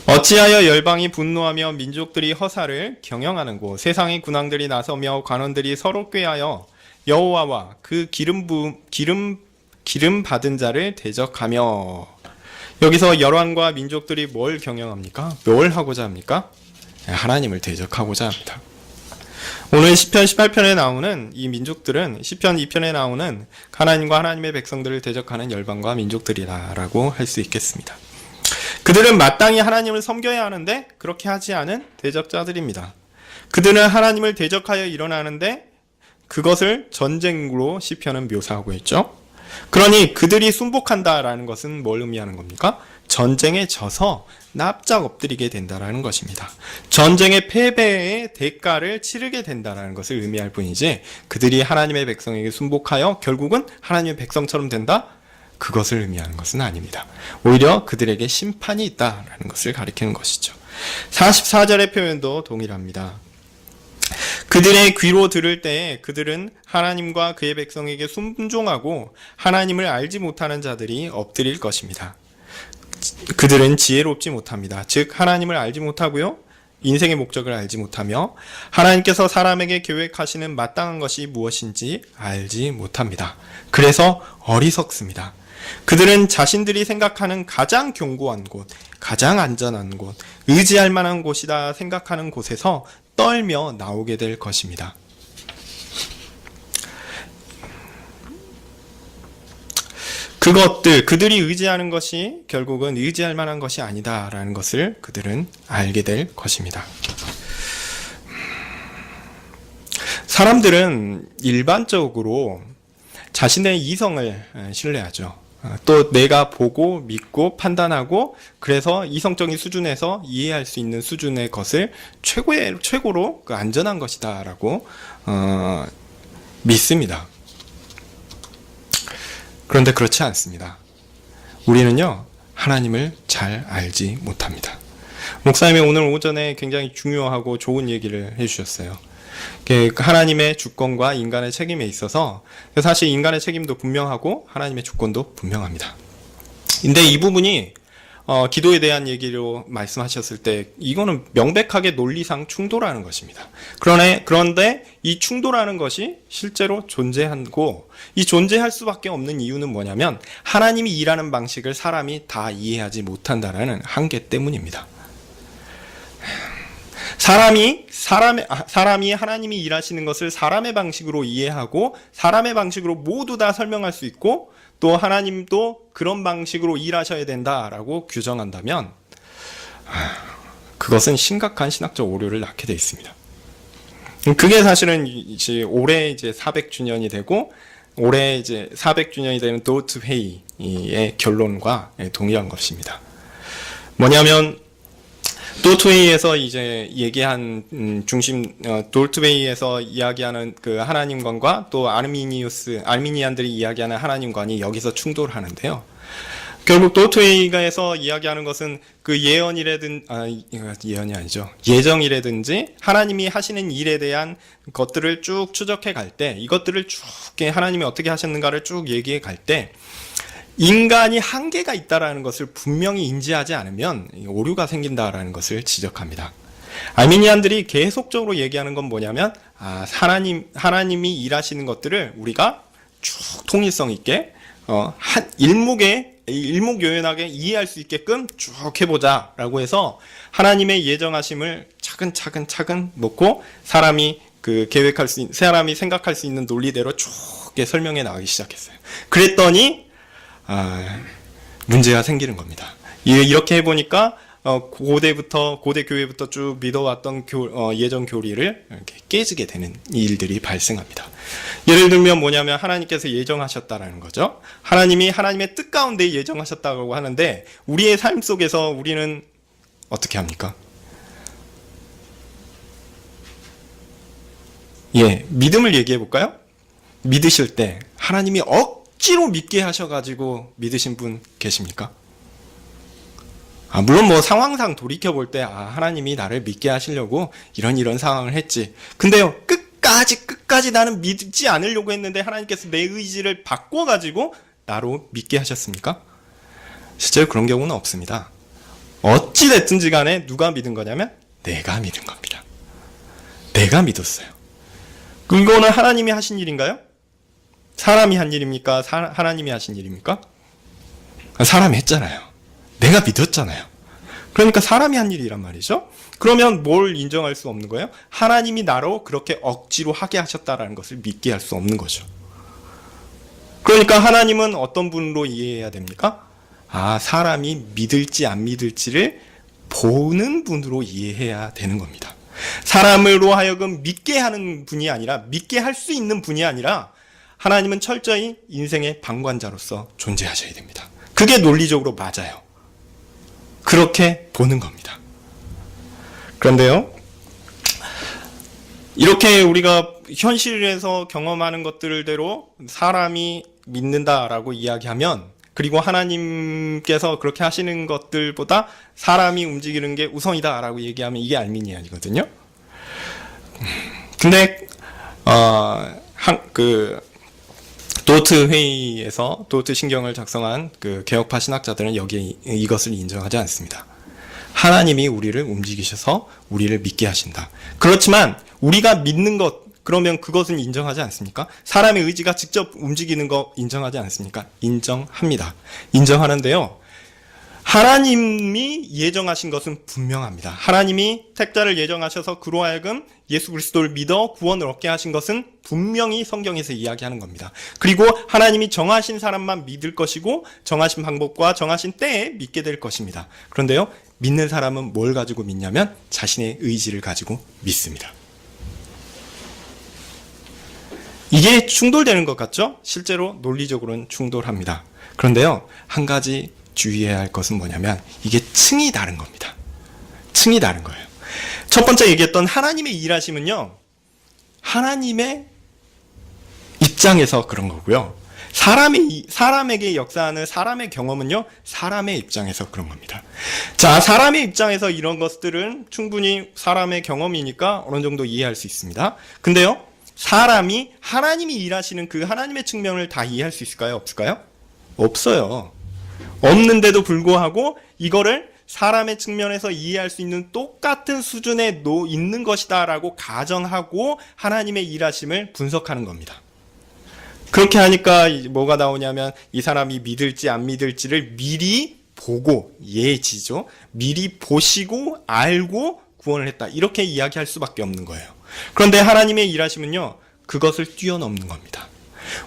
어찌하여 열방이 분노하며 민족들이 허사를 경영하는 곳, 세상의 군왕들이 나서며 관원들이 서로 꾀하여 여호와와 그 기름 받은 자를 대적하며. 여기서 열왕과 민족들이 뭘 경영합니까? 뭘 하고자 합니까? 하나님을 대적하고자 합니다. 오늘 시편 18편에 나오는 이 민족들은 시편 2편에 나오는 하나님과 하나님의 백성들을 대적하는 열방과 민족들이라고 할 수 있겠습니다. 그들은 마땅히 하나님을 섬겨야 하는데 그렇게 하지 않은 대적자들입니다. 그들은 하나님을 대적하여 일어나는데 그것을 전쟁으로 시편은 묘사하고 있죠. 그러니 그들이 순복한다라는 것은 뭘 의미하는 겁니까? 전쟁에 져서 납작 엎드리게 된다라는 것입니다. 전쟁의 패배의 대가를 치르게 된다라는 것을 의미할 뿐이지, 그들이 하나님의 백성에게 순복하여 결국은 하나님의 백성처럼 된다, 그것을 의미하는 것은 아닙니다. 오히려 그들에게 심판이 있다라는 것을 가리키는 것이죠. 44절의 표현도 동일합니다. 그들의 귀로 들을 때에 그들은 하나님과 그의 백성에게 순종하고 하나님을 알지 못하는 자들이 엎드릴 것입니다. 그들은 지혜롭지 못합니다. 즉 하나님을 알지 못하고요, 인생의 목적을 알지 못하며 하나님께서 사람에게 계획하시는 마땅한 것이 무엇인지 알지 못합니다. 그래서 어리석습니다. 그들은 자신들이 생각하는 가장 견고한 곳, 가장 안전한 곳, 의지할 만한 곳이다 생각하는 곳에서 떨며 나오게 될 것입니다. 그들이 의지하는 것이 결국은 의지할 만한 것이 아니다라는 것을 그들은 알게 될 것입니다. 사람들은 일반적으로 자신의 이성을 신뢰하죠. 또 내가 보고 믿고 판단하고 그래서 이성적인 수준에서 이해할 수 있는 수준의 것을 최고로 그 안전한 것이다라고 믿습니다. 그런데 그렇지 않습니다. 우리는요, 하나님을 잘 알지 못합니다. 목사님이 오늘 오전에 굉장히 중요하고 좋은 얘기를 해주셨어요. 하나님의 주권과 인간의 책임에 있어서 사실 인간의 책임도 분명하고 하나님의 주권도 분명합니다. 근데 이 부분이 기도에 대한 얘기로 말씀하셨을 때 이거는 명백하게 논리상 충돌하는 것입니다. 그런데 이 충돌하는 것이 실제로 존재하고 이 존재할 수밖에 없는 이유는 뭐냐면 하나님이 일하는 방식을 사람이 다 이해하지 못한다라는 한계 때문입니다. 사람이 하나님이 일하시는 것을 사람의 방식으로 이해하고 사람의 방식으로 모두 다 설명할 수 있고 또 하나님도 그런 방식으로 일하셔야 된다라고 규정한다면 그것은 심각한 신학적 오류를 낳게 되어 있습니다. 그게 사실은 이제 올해 이제 400주년이 되고 올해 이제 400주년이 되는 도트 회의의 결론과 동일한 것입니다. 뭐냐면 도트웨이에서 이제 얘기한 도트웨이에서 이야기하는 그 하나님관과 또 아르미니안들이 이야기하는 하나님관이 여기서 충돌하는데요. 결국 도트웨이가에서 이야기하는 것은 그 예언이라든지 예언이 아니죠. 예정이라든지 하나님이 하시는 일에 대한 것들을 쭉 추적해 갈 때 이것들을 쭉 하나님이 어떻게 하셨는가를 쭉 얘기해 갈 때 인간이 한계가 있다라는 것을 분명히 인지하지 않으면 오류가 생긴다라는 것을 지적합니다. 아르미니안들이 계속적으로 얘기하는 건 뭐냐면 하나님이 일하시는 것들을 우리가 쭉 통일성 있게 일목요연하게 이해할 수 있게끔 쭉 해보자라고 해서 하나님의 예정하심을 차근차근 놓고 사람이 사람이 생각할 수 있는 논리대로 쭉 설명해 나가기 시작했어요. 그랬더니 문제가 생기는 겁니다. 이렇게 해보니까 고대 교회부터 쭉 믿어왔던 예정 교리를 이렇게 깨지게 되는 일들이 발생합니다. 예를 들면 뭐냐면 하나님께서 예정하셨다라는 거죠. 하나님이 하나님의 뜻 가운데 예정하셨다고 하는데 우리의 삶 속에서 우리는 어떻게 합니까? 믿음을 얘기해 볼까요? 믿으실 때 하나님이 억지로 믿게 하셔가지고 믿으신 분 계십니까? 물론 뭐 상황상 돌이켜볼 때 하나님이 나를 믿게 하시려고 이런 상황을 했지. 근데요 끝까지 나는 믿지 않으려고 했는데 하나님께서 내 의지를 바꿔가지고 나로 믿게 하셨습니까? 실제로 그런 경우는 없습니다. 어찌됐든지 간에 누가 믿은 거냐면 내가 믿은 겁니다. 내가 믿었어요. 이거는 하나님이 하신 일인가요? 사람이 한 일입니까? 하나님이 하신 일입니까? 사람이 했잖아요. 내가 믿었잖아요. 그러니까 사람이 한 일이란 말이죠. 그러면 뭘 인정할 수 없는 거예요? 하나님이 나로 그렇게 억지로 하게 하셨다라는 것을 믿게 할 수 없는 거죠. 그러니까 하나님은 어떤 분으로 이해해야 됩니까? 사람이 믿을지 안 믿을지를 보는 분으로 이해해야 되는 겁니다. 사람으로 하여금 믿게 하는 분이 아니라 믿게 할 수 있는 분이 아니라 하나님은 철저히 인생의 방관자로서 존재하셔야 됩니다. 그게 논리적으로 맞아요. 그렇게 보는 겁니다. 그런데요, 이렇게 우리가 현실에서 경험하는 것들대로 사람이 믿는다라고 이야기하면, 그리고 하나님께서 그렇게 하시는 것들보다 사람이 움직이는 게 우선이다라고 얘기하면 이게 알미니안이거든요. 근데 도트 회의에서 도트 신경을 작성한 그 개혁파 신학자들은 여기에 이것을 인정하지 않습니다. 하나님이 우리를 움직이셔서 우리를 믿게 하신다. 그렇지만 우리가 믿는 것, 그러면 그것은 인정하지 않습니까? 사람의 의지가 직접 움직이는 거 인정하지 않습니까? 인정합니다. 인정하는데요. 하나님이 예정하신 것은 분명합니다. 하나님이 택자를 예정하셔서 그로 하여금 예수 그리스도를 믿어 구원을 얻게 하신 것은 분명히 성경에서 이야기하는 겁니다. 그리고 하나님이 정하신 사람만 믿을 것이고 정하신 방법과 정하신 때에 믿게 될 것입니다. 그런데요, 믿는 사람은 뭘 가지고 믿냐면 자신의 의지를 가지고 믿습니다. 이게 충돌되는 것 같죠? 실제로 논리적으로는 충돌합니다. 그런데요, 한 가지 주의해야 할 것은 뭐냐면 이게 층이 다른 겁니다. 층이 다른 거예요. 첫 번째 얘기했던 하나님의 일하심은요, 하나님의 입장에서 그런 거고요. 사람에게 역사하는 사람의 경험은요, 사람의 입장에서 그런 겁니다. 자, 사람의 입장에서 이런 것들은 충분히 사람의 경험이니까 어느 정도 이해할 수 있습니다. 근데요, 사람이 하나님이 일하시는 그 하나님의 측면을 다 이해할 수 있을까요? 없을까요? 없어요. 없는데도 불구하고 이거를 사람의 측면에서 이해할 수 있는 똑같은 수준에 있는 것이다라고 가정하고 하나님의 일하심을 분석하는 겁니다. 그렇게 하니까 뭐가 나오냐면 이 사람이 믿을지 안 믿을지를 미리 보고, 예지죠. 미리 보시고 알고 구원을 했다. 이렇게 이야기할 수밖에 없는 거예요. 그런데 하나님의 일하심은요, 그것을 뛰어넘는 겁니다.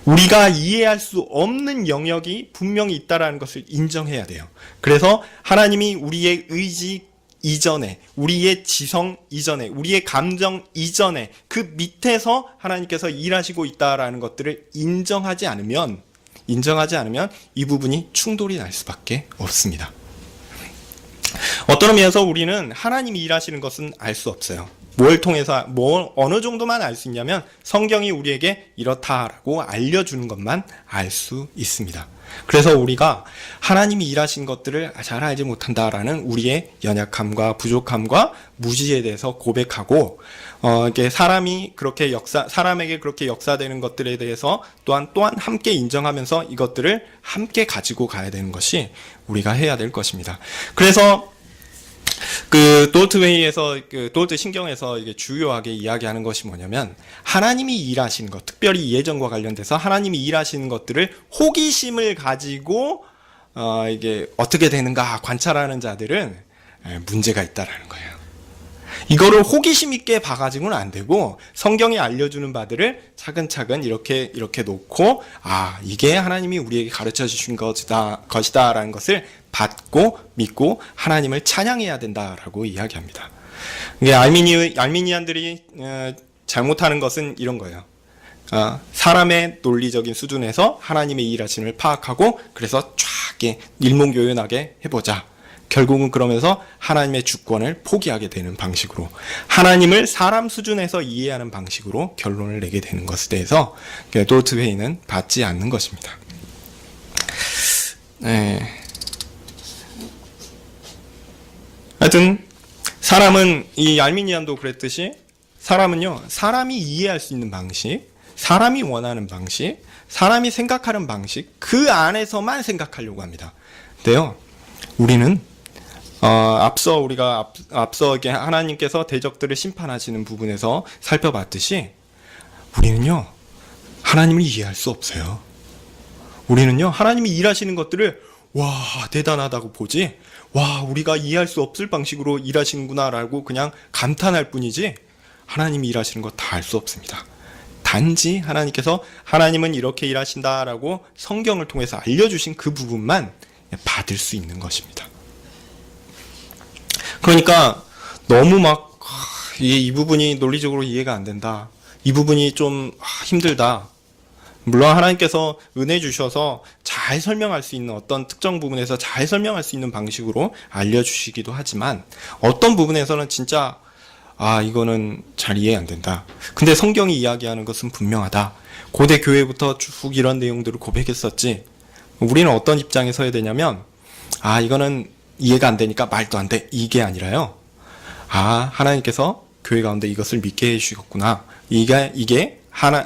우리가 이해할 수 없는 영역이 분명히 있다라는 것을 인정해야 돼요. 그래서 하나님이 우리의 의지 이전에, 우리의 지성 이전에, 우리의 감정 이전에 그 밑에서 하나님께서 일하시고 있다라는 것들을 인정하지 않으면 이 부분이 충돌이 날 수밖에 없습니다. 어떤 의미에서 우리는 하나님이 일하시는 것은 알 수 없어요. 뭘 통해서, 어느 정도만 알 수 있냐면 성경이 우리에게 이렇다라고 알려주는 것만 알 수 있습니다. 그래서 우리가 하나님이 일하신 것들을 잘 알지 못한다라는 우리의 연약함과 부족함과 무지에 대해서 고백하고, 이게 사람에게 그렇게 역사되는 것들에 대해서 또한 함께 인정하면서 이것들을 함께 가지고 가야 되는 것이 우리가 해야 될 것입니다. 그래서 돌트 신경에서 이게 주요하게 이야기하는 것이 뭐냐면, 하나님이 일하시는 것, 특별히 예정과 관련돼서 하나님이 일하시는 것들을 호기심을 가지고, 이게 어떻게 되는가 관찰하는 자들은 문제가 있다라는 거예요. 이거를 호기심 있게 봐가지고는 안 되고, 성경이 알려주는 바들을 차근차근 이렇게 놓고, 이게 하나님이 우리에게 가르쳐 주신 것이다라는 것을 받고 믿고 하나님을 찬양해야 된다라고 이야기합니다. 이게 알미니안들이 잘못하는 것은 이런 거예요. 사람의 논리적인 수준에서 하나님의 일하심을 파악하고, 그래서 쫙 일목요연하게 해보자. 결국은 그러면서 하나님의 주권을 포기하게 되는 방식으로, 하나님을 사람 수준에서 이해하는 방식으로 결론을 내게 되는 것에 대해서 돌트 회의는 받지 않는 것입니다. 네. 하여튼 사람은, 이 알미니안도 그랬듯이 사람은요, 사람이 이해할 수 있는 방식, 사람이 원하는 방식, 사람이 생각하는 방식, 그 안에서만 생각하려고 합니다. 근데요, 우리는 앞서 이게 하나님께서 대적들을 심판하시는 부분에서 살펴봤듯이, 우리는요, 하나님을 이해할 수 없어요. 우리는요, 하나님이 일하시는 것들을 대단하다고 보지, 우리가 이해할 수 없을 방식으로 일하시는구나라고 그냥 감탄할 뿐이지, 하나님이 일하시는 거 다 알 수 없습니다. 단지 하나님께서 하나님은 이렇게 일하신다라고 성경을 통해서 알려주신 그 부분만 받을 수 있는 것입니다. 그러니까 너무 이 부분이 논리적으로 이해가 안 된다, 이 부분이 좀 힘들다. 물론 하나님께서 은혜 주셔서 잘 설명할 수 있는, 어떤 특정 부분에서 잘 설명할 수 있는 방식으로 알려주시기도 하지만, 어떤 부분에서는 진짜 이거는 잘 이해 안 된다. 근데 성경이 이야기하는 것은 분명하다. 고대 교회부터 쭉 이런 내용들을 고백했었지. 우리는 어떤 입장에 서야 되냐면, 이거는 이해가 안 되니까 말도 안 돼, 이게 아니라요, 하나님께서 교회 가운데 이것을 믿게 해주셨구나, 이게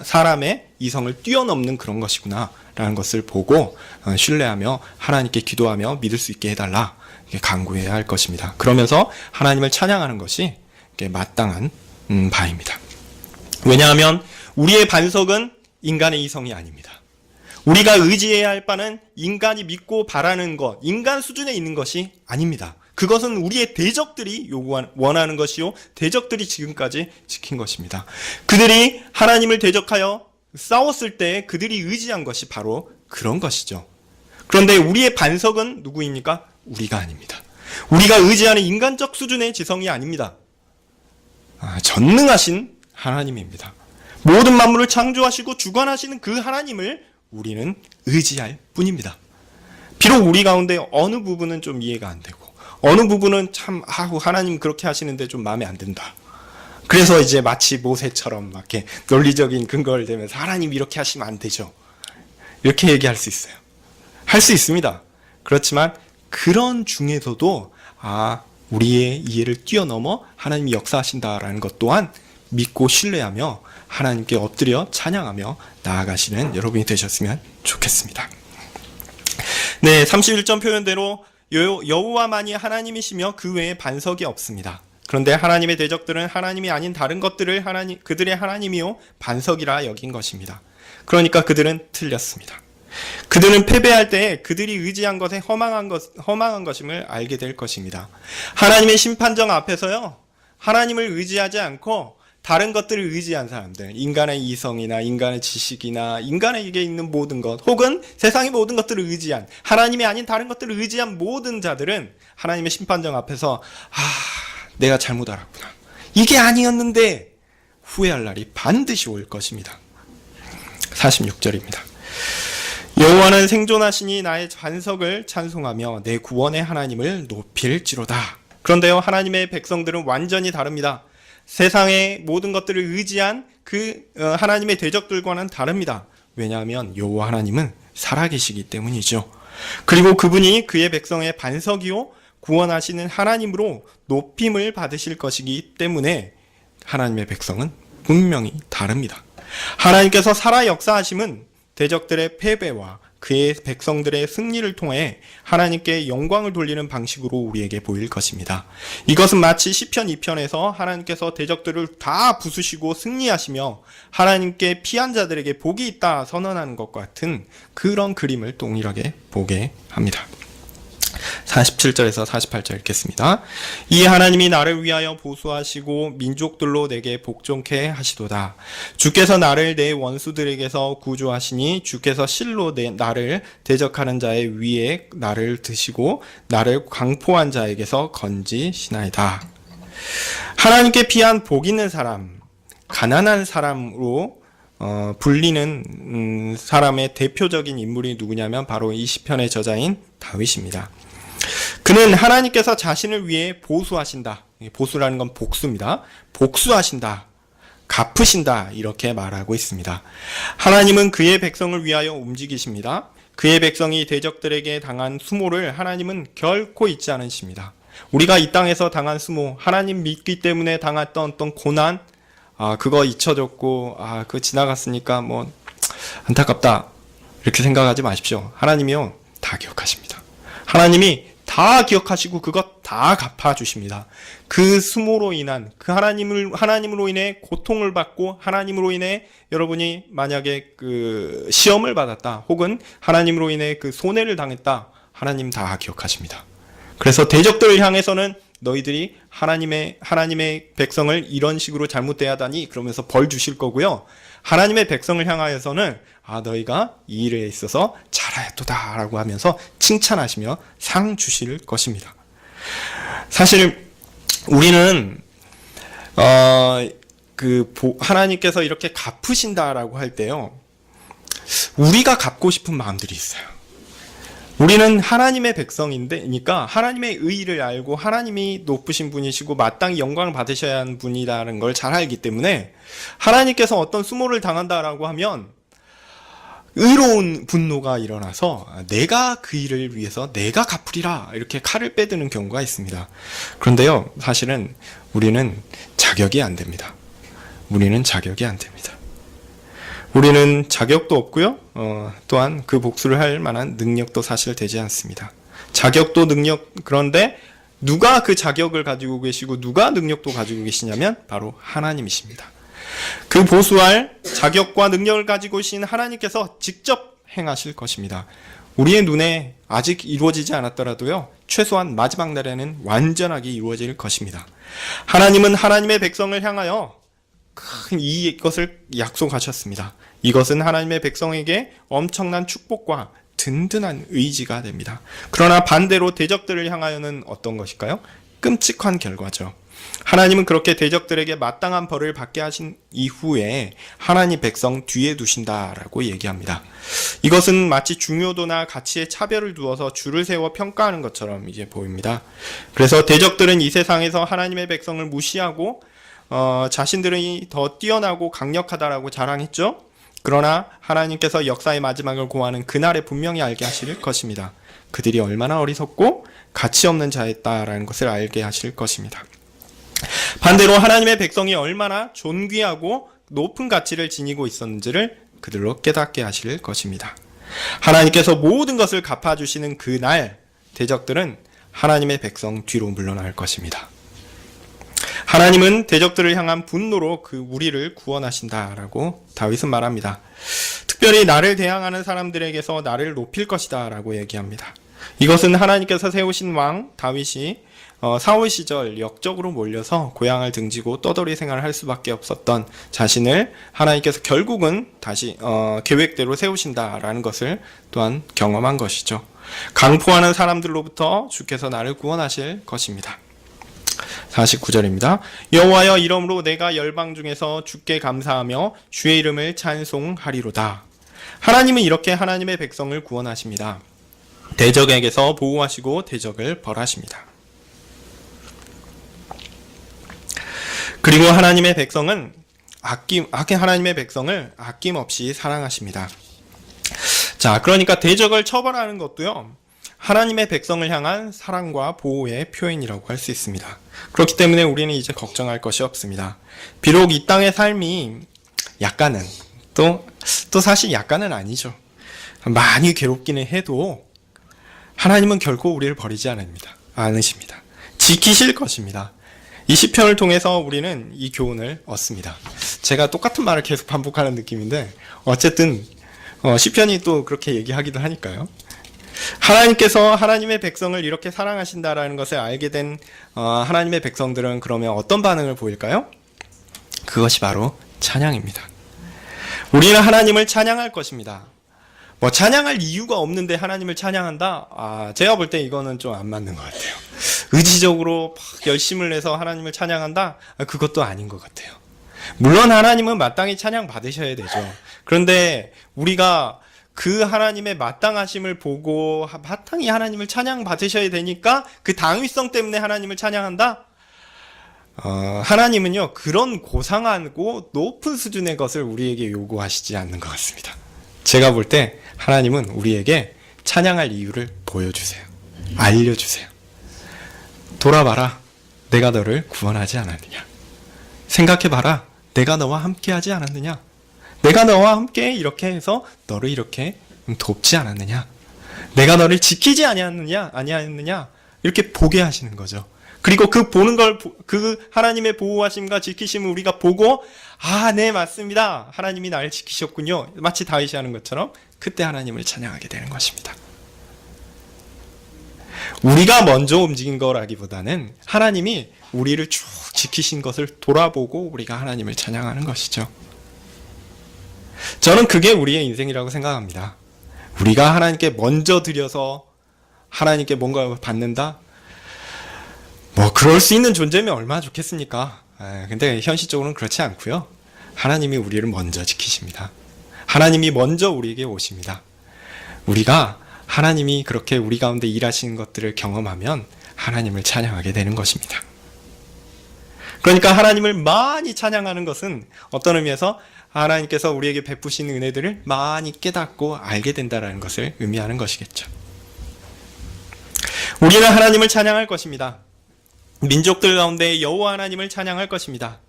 사람의 이성을 뛰어넘는 그런 것이구나 있다라는 것을 보고 신뢰하며 하나님께 기도하며 믿을 수 있게 해달라, 간구해야 할 것입니다. 그러면서 하나님을 찬양하는 것이 마땅한 바입니다. 왜냐하면 우리의 반석은 인간의 이성이 아닙니다. 우리가 의지해야 할 바는 인간이 믿고 바라는 것, 인간 수준에 있는 것이 아닙니다. 그것은 우리의 대적들이 원하는 것이요, 대적들이 지금까지 지킨 것입니다. 그들이 하나님을 대적하여 싸웠을 때 그들이 의지한 것이 바로 그런 것이죠. 그런데 우리의 반석은 누구입니까? 우리가 아닙니다. 우리가 의지하는 인간적 수준의 지성이 아닙니다. 전능하신 하나님입니다. 모든 만물을 창조하시고 주관하시는 그 하나님을 우리는 의지할 뿐입니다. 비록 우리 가운데 어느 부분은 좀 이해가 안 되고, 어느 부분은 참 하나님 그렇게 하시는데 좀 마음에 안 든다. 그래서 이제 마치 모세처럼 막 이렇게 논리적인 근거를 대면서 하나님 이렇게 하시면 안 되죠, 이렇게 얘기할 수 있어요. 할 수 있습니다. 그렇지만 그런 중에서도 우리의 이해를 뛰어넘어 하나님이 역사하신다라는 것 또한 믿고 신뢰하며 하나님께 엎드려 찬양하며 나아가시는 여러분이 되셨으면 좋겠습니다. 네, 31절 표현대로 여호와만이 하나님이시며 그 외에 반석이 없습니다. 그런데 하나님의 대적들은 하나님이 아닌 다른 것들을 그들의 하나님이요 반석이라 여긴 것입니다. 그러니까 그들은 틀렸습니다. 그들은 패배할 때 그들이 의지한 것에 허망한 것임을 알게 될 것입니다. 하나님의 심판정 앞에서요, 하나님을 의지하지 않고 다른 것들을 의지한 사람들, 인간의 이성이나 인간의 지식이나 인간에게 있는 모든 것, 혹은 세상의 모든 것들을 의지한, 하나님이 아닌 다른 것들을 의지한 모든 자들은 하나님의 심판정 앞에서 내가 잘못 알았구나, 이게 아니었는데 후회할 날이 반드시 올 것입니다. 46절입니다. 여호와는 생존하시니 나의 반석을 찬송하며 내 구원의 하나님을 높일지로다. 그런데요, 하나님의 백성들은 완전히 다릅니다. 세상의 모든 것들을 의지한 하나님의 대적들과는 다릅니다. 왜냐하면 여호와 하나님은 살아계시기 때문이죠. 그리고 그분이 그의 백성의 반석이요 구원하시는 하나님으로 높임을 받으실 것이기 때문에 하나님의 백성은 분명히 다릅니다. 하나님께서 살아 역사하심은 대적들의 패배와 그의 백성들의 승리를 통해 하나님께 영광을 돌리는 방식으로 우리에게 보일 것입니다. 이것은 마치 시편 2편에서 하나님께서 대적들을 다 부수시고 승리하시며 하나님께 피한 자들에게 복이 있다 선언하는 것과 같은 그런 그림을 동일하게 보게 합니다. 47절에서 48절 읽겠습니다. 이 하나님이 나를 위하여 보수하시고 민족들로 내게 복종케 하시도다. 주께서 나를 내 원수들에게서 구조하시니 주께서 실로 나를 대적하는 자의 위에 나를 드시고 나를 광포한 자에게서 건지시나이다. 하나님께 피한 복 있는 사람, 가난한 사람으로 불리는 사람의 대표적인 인물이 누구냐면 바로 이 시편의 저자인 다윗입니다. 그는 하나님께서 자신을 위해 보수하신다. 보수라는 건 복수입니다. 복수하신다. 갚으신다. 이렇게 말하고 있습니다. 하나님은 그의 백성을 위하여 움직이십니다. 그의 백성이 대적들에게 당한 수모를 하나님은 결코 잊지 않으십니다. 우리가 이 땅에서 당한 수모, 하나님 믿기 때문에 당했던 어떤 고난, 그거 잊혀졌고, 그거 지나갔으니까 뭐 안타깝다, 이렇게 생각하지 마십시오. 하나님이요, 다 기억하십니다. 하나님이 다 기억하시고 그것 다 갚아주십니다. 그 수모로 인한, 그 하나님으로 인해 고통을 받고, 하나님으로 인해 여러분이 만약에 그 시험을 받았다, 혹은 하나님으로 인해 그 손해를 당했다, 하나님 다 기억하십니다. 그래서 대적들을 향해서는 너희들이 하나님의 백성을 이런 식으로 잘못 대하다니 그러면서 벌 주실 거고요. 하나님의 백성을 향하여서는 너희가 이 일에 있어서 잘하였도다 라고 하면서 칭찬하시며 상 주실 것입니다. 사실 우리는 하나님께서 이렇게 갚으신다라고 할 때요, 우리가 갚고 싶은 마음들이 있어요. 우리는 하나님의 백성이니까 하나님의 의의를 알고 하나님이 높으신 분이시고 마땅히 영광을 받으셔야 하는 분이라는 걸 잘 알기 때문에 하나님께서 어떤 수모를 당한다라고 하면 의로운 분노가 일어나서 내가 그 일을 위해서 내가 갚으리라 이렇게 칼을 빼드는 경우가 있습니다. 그런데요, 사실은 우리는 자격이 안 됩니다. 우리는 자격이 안 됩니다. 우리는 자격도 없고요. 또한 그 복수를 할 만한 능력도 사실 되지 않습니다. 자격도 능력, 그런데 누가 그 자격을 가지고 계시고 누가 능력도 가지고 계시냐면 바로 하나님이십니다. 그 보수할 자격과 능력을 가지고 계신 하나님께서 직접 행하실 것입니다. 우리의 눈에 아직 이루어지지 않았더라도요, 최소한 마지막 날에는 완전하게 이루어질 것입니다. 하나님은 하나님의 백성을 향하여 큰 이것을 약속하셨습니다. 이것은 하나님의 백성에게 엄청난 축복과 든든한 의지가 됩니다. 그러나 반대로 대적들을 향하여는 어떤 것일까요? 끔찍한 결과죠. 하나님은 그렇게 대적들에게 마땅한 벌을 받게 하신 이후에 하나님 백성 뒤에 두신다라고 얘기합니다. 이것은 마치 중요도나 가치의 차별을 두어서 줄을 세워 평가하는 것처럼 이제 보입니다. 그래서 대적들은 이 세상에서 하나님의 백성을 무시하고 자신들이 더 뛰어나고 강력하다라고 자랑했죠. 그러나 하나님께서 역사의 마지막을 고하는 그날에 분명히 알게 하실 것입니다. 그들이 얼마나 어리석고 가치 없는 자였다라는 것을 알게 하실 것입니다. 반대로 하나님의 백성이 얼마나 존귀하고 높은 가치를 지니고 있었는지를 그들로 깨닫게 하실 것입니다. 하나님께서 모든 것을 갚아주시는 그날, 대적들은 하나님의 백성 뒤로 물러날 것입니다. 하나님은 대적들을 향한 분노로 그 우리를 구원하신다라고 다윗은 말합니다. 특별히 나를 대항하는 사람들에게서 나를 높일 것이다 라고 얘기합니다. 이것은 하나님께서 세우신 왕 다윗이 사울 시절 역적으로 몰려서 고향을 등지고 떠돌이 생활을 할 수밖에 없었던 자신을 하나님께서 결국은 다시 계획대로 세우신다라는 것을 또한 경험한 것이죠. 강포하는 사람들로부터 주께서 나를 구원하실 것입니다. 49절입니다. 여호와여, 이러므로 내가 열방 중에서 주께 감사하며 주의 이름을 찬송하리로다. 하나님은 이렇게 하나님의 백성을 구원하십니다. 대적에게서 보호하시고 대적을 벌하십니다. 그리고 하나님의 백성을 아낌없이 사랑하십니다. 자, 그러니까 대적을 처벌하는 것도요, 하나님의 백성을 향한 사랑과 보호의 표현이라고 할 수 있습니다. 그렇기 때문에 우리는 이제 걱정할 것이 없습니다. 비록 이 땅의 삶이 약간은, 또 사실 약간은 아니죠. 많이 괴롭기는 해도 하나님은 결코 우리를 버리지 않으십니다. 지키실 것입니다. 이 시편을 통해서 우리는 이 교훈을 얻습니다. 제가 똑같은 말을 계속 반복하는 느낌인데 어쨌든 시편이 또 그렇게 얘기하기도 하니까요. 하나님께서 하나님의 백성을 이렇게 사랑하신다라는 것을 알게 된 하나님의 백성들은 그러면 어떤 반응을 보일까요? 그것이 바로 찬양입니다. 우리는 하나님을 찬양할 것입니다. 찬양할 이유가 없는데 하나님을 찬양한다? 제가 볼 때 이거는 좀 안 맞는 것 같아요. 의지적으로 막 열심을 내서 하나님을 찬양한다? 그것도 아닌 것 같아요. 물론 하나님은 마땅히 찬양 받으셔야 되죠. 그런데 우리가 그 하나님의 마땅하심을 보고 마땅히 하나님을 찬양 받으셔야 되니까 그 당위성 때문에 하나님을 찬양한다? 하나님은요, 그런 고상하고 높은 수준의 것을 우리에게 요구하시지 않는 것 같습니다. 제가 볼 때 하나님은 우리에게 찬양할 이유를 보여주세요. 알려주세요. 돌아봐라. 내가 너를 구원하지 않았느냐. 생각해봐라. 내가 너와 함께하지 않았느냐. 내가 너와 함께 이렇게 해서 너를 이렇게 돕지 않았느냐. 내가 너를 지키지 아니하였느냐. 이렇게 보게 하시는 거죠. 그리고 그 보는 걸, 그 하나님의 보호하심과 지키심을 우리가 보고, 네, 맞습니다. 하나님이 나를 지키셨군요. 마치 다윗이 하는 것처럼 그때 하나님을 찬양하게 되는 것입니다. 우리가 먼저 움직인 거라기보다는 하나님이 우리를 쭉 지키신 것을 돌아보고 우리가 하나님을 찬양하는 것이죠. 저는 그게 우리의 인생이라고 생각합니다. 우리가 하나님께 먼저 드려서 하나님께 뭔가 받는다? 그럴 수 있는 존재면 얼마나 좋겠습니까? 근데 현실적으로는 그렇지 않고요. 하나님이 우리를 먼저 지키십니다. 하나님이 먼저 우리에게 오십니다. 우리가 하나님이 그렇게 우리 가운데 일하시는 것들을 경험하면 하나님을 찬양하게 되는 것입니다. 그러니까 하나님을 많이 찬양하는 것은 어떤 의미에서 하나님께서 우리에게 베푸신 은혜들을 많이 깨닫고 알게 된다는 것을 의미하는 것이겠죠. 우리는 하나님을 찬양할 것입니다. 민족들 가운데 여호와 하나님을 찬양할 것입니다.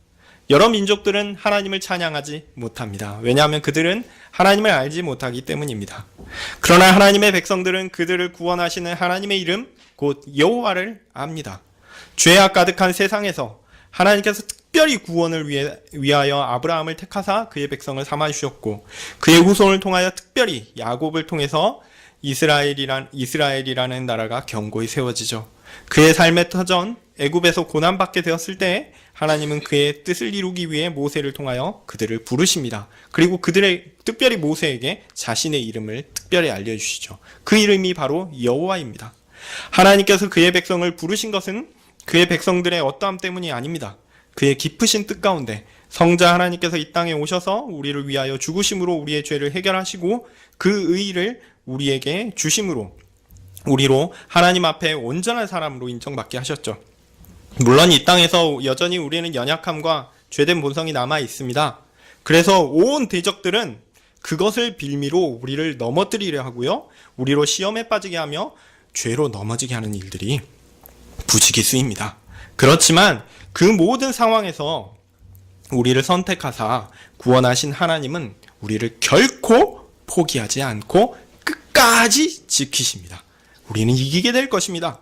여러 민족들은 하나님을 찬양하지 못합니다. 왜냐하면 그들은 하나님을 알지 못하기 때문입니다. 그러나 하나님의 백성들은 그들을 구원하시는 하나님의 이름 곧 여호와를 압니다. 죄악 가득한 세상에서 하나님께서 특별히 구원을 위하여 아브라함을 택하사 그의 백성을 삼아주셨고 그의 후손을 통하여 특별히 야곱을 통해서 이스라엘이라는 나라가 견고히 세워지죠. 그의 삶의 터전 애굽에서 고난받게 되었을 때 하나님은 그의 뜻을 이루기 위해 모세를 통하여 그들을 부르십니다. 그리고 특별히 모세에게 자신의 이름을 특별히 알려주시죠. 그 이름이 바로 여호와입니다. 하나님께서 그의 백성을 부르신 것은 그의 백성들의 어떠함 때문이 아닙니다. 그의 깊으신 뜻 가운데 성자 하나님께서 이 땅에 오셔서 우리를 위하여 죽으심으로 우리의 죄를 해결하시고 그 의의를 우리에게 주심으로 우리로 하나님 앞에 온전한 사람으로 인정받게 하셨죠. 물론 이 땅에서 여전히 우리는 연약함과 죄된 본성이 남아 있습니다. 그래서 온 대적들은 그것을 빌미로 우리를 넘어뜨리려 하고요. 우리로 시험에 빠지게 하며 죄로 넘어지게 하는 일들이 부지기수입니다. 그렇지만 그 모든 상황에서 우리를 선택하사 구원하신 하나님은 우리를 결코 포기하지 않고 끝까지 지키십니다. 우리는 이기게 될 것입니다.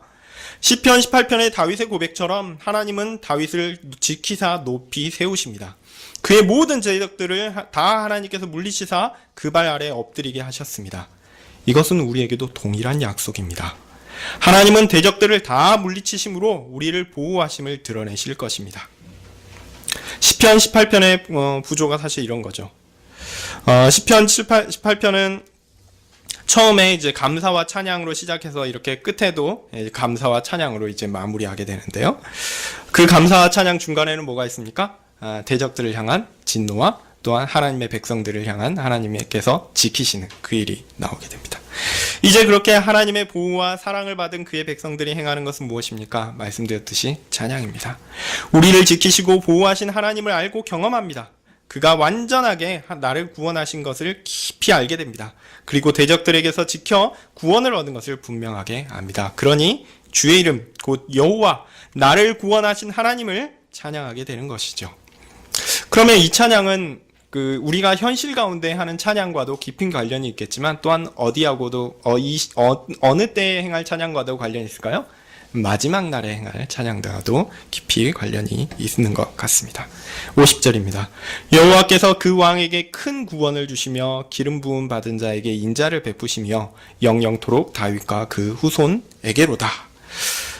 시편 18편의 다윗의 고백처럼 하나님은 다윗을 지키사 높이 세우십니다. 그의 모든 대적들을 다 하나님께서 물리치사 그 발 아래 엎드리게 하셨습니다. 이것은 우리에게도 동일한 약속입니다. 하나님은 대적들을 다 물리치심으로 우리를 보호하심을 드러내실 것입니다. 시편 18편의 구조가 사실 이런 거죠. 시편 18편은 처음에 이제 감사와 찬양으로 시작해서 이렇게 끝에도 감사와 찬양으로 이제 마무리하게 되는데요. 그 감사와 찬양 중간에는 뭐가 있습니까? 대적들을 향한 진노와 또한 하나님의 백성들을 향한 하나님께서 지키시는 그 일이 나오게 됩니다. 이제 그렇게 하나님의 보호와 사랑을 받은 그의 백성들이 행하는 것은 무엇입니까? 말씀드렸듯이 찬양입니다. 우리를 지키시고 보호하신 하나님을 알고 경험합니다. 그가 완전하게 나를 구원하신 것을 깊이 알게 됩니다. 그리고 대적들에게서 지켜 구원을 얻은 것을 분명하게 압니다. 그러니 주의 이름 곧 여호와 나를 구원하신 하나님을 찬양하게 되는 것이죠. 그러면 이 찬양은 우리가 현실 가운데 하는 찬양과도 깊은 관련이 있겠지만 또한 어디하고도 어느 때에 행할 찬양과도 관련이 있을까요? 마지막 날에 행할 찬양과도 깊이 관련이 있는 것 같습니다. 50절입니다. 여호와께서 그 왕에게 큰 구원을 주시며 기름 부음 받은 자에게 인자를 베푸시며 영영토록 다윗과 그 후손에게로다.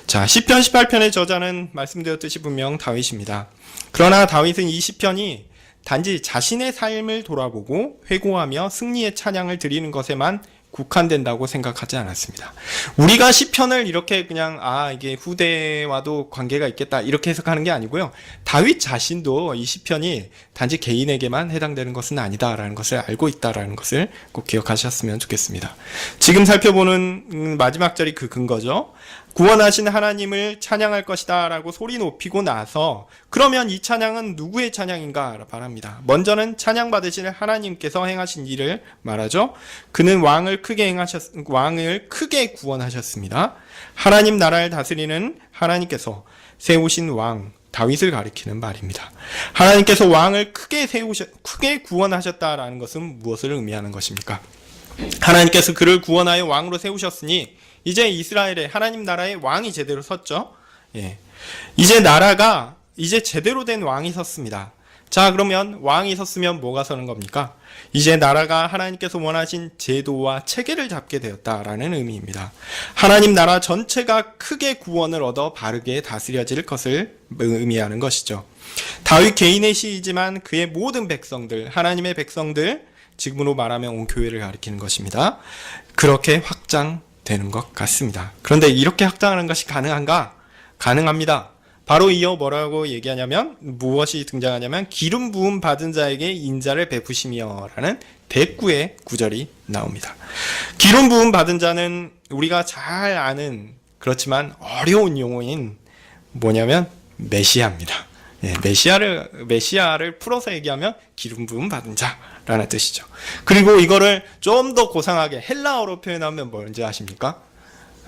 자, 시편 18편의 저자는 말씀드렸듯이 분명 다윗입니다. 그러나 다윗은 이 시편이 단지 자신의 삶을 돌아보고 회고하며 승리의 찬양을 드리는 것에만 국한된다고 생각하지 않았습니다. 우리가 시편을 이렇게 그냥 이게 후대와도 관계가 있겠다 이렇게 해석하는 게 아니고요. 다윗 자신도 이 시편이 단지 개인에게만 해당되는 것은 아니다라는 것을 알고 있다라는 것을 꼭 기억하셨으면 좋겠습니다. 지금 살펴보는 마지막 절이 그 근거죠. 구원하신 하나님을 찬양할 것이다 라고 소리 높이고 나서 그러면 이 찬양은 누구의 찬양인가 말합니다. 먼저는 찬양 받으실 하나님께서 행하신 일을 말하죠. 그는 왕을 크게 구원하셨습니다. 하나님 나라를 다스리는 하나님께서 세우신 왕 다윗을 가리키는 말입니다. 하나님께서 왕을 크게 구원하셨다라는 것은 무엇을 의미하는 것입니까? 하나님께서 그를 구원하여 왕으로 세우셨으니 이제 이스라엘의 하나님 나라의 왕이 제대로 섰죠. 이제 제대로 된 왕이 섰습니다. 자, 그러면 왕이 섰으면 뭐가 서는 겁니까? 이제 나라가 하나님께서 원하신 제도와 체계를 잡게 되었다라는 의미입니다. 하나님 나라 전체가 크게 구원을 얻어 바르게 다스려질 것을 의미하는 것이죠. 다윗 개인의 시이지만 그의 모든 백성들, 하나님의 백성들, 지금으로 말하면 온 교회를 가리키는 것입니다. 그렇게 확장되는 것 같습니다. 그런데 이렇게 확장하는 것이 가능한가? 가능합니다. 바로 이어 뭐라고 얘기하냐면 무엇이 등장하냐면 기름 부음 받은 자에게 인자를 베푸시며 라는 대꾸의 구절이 나옵니다. 기름 부음 받은 자는 우리가 잘 아는 그렇지만 어려운 용어인 뭐냐면 메시아입니다. 메시아를 풀어서 얘기하면 기름 부음 받은 자라는 뜻이죠. 그리고 이거를 좀 더 고상하게 헬라어로 표현하면 뭔지 아십니까?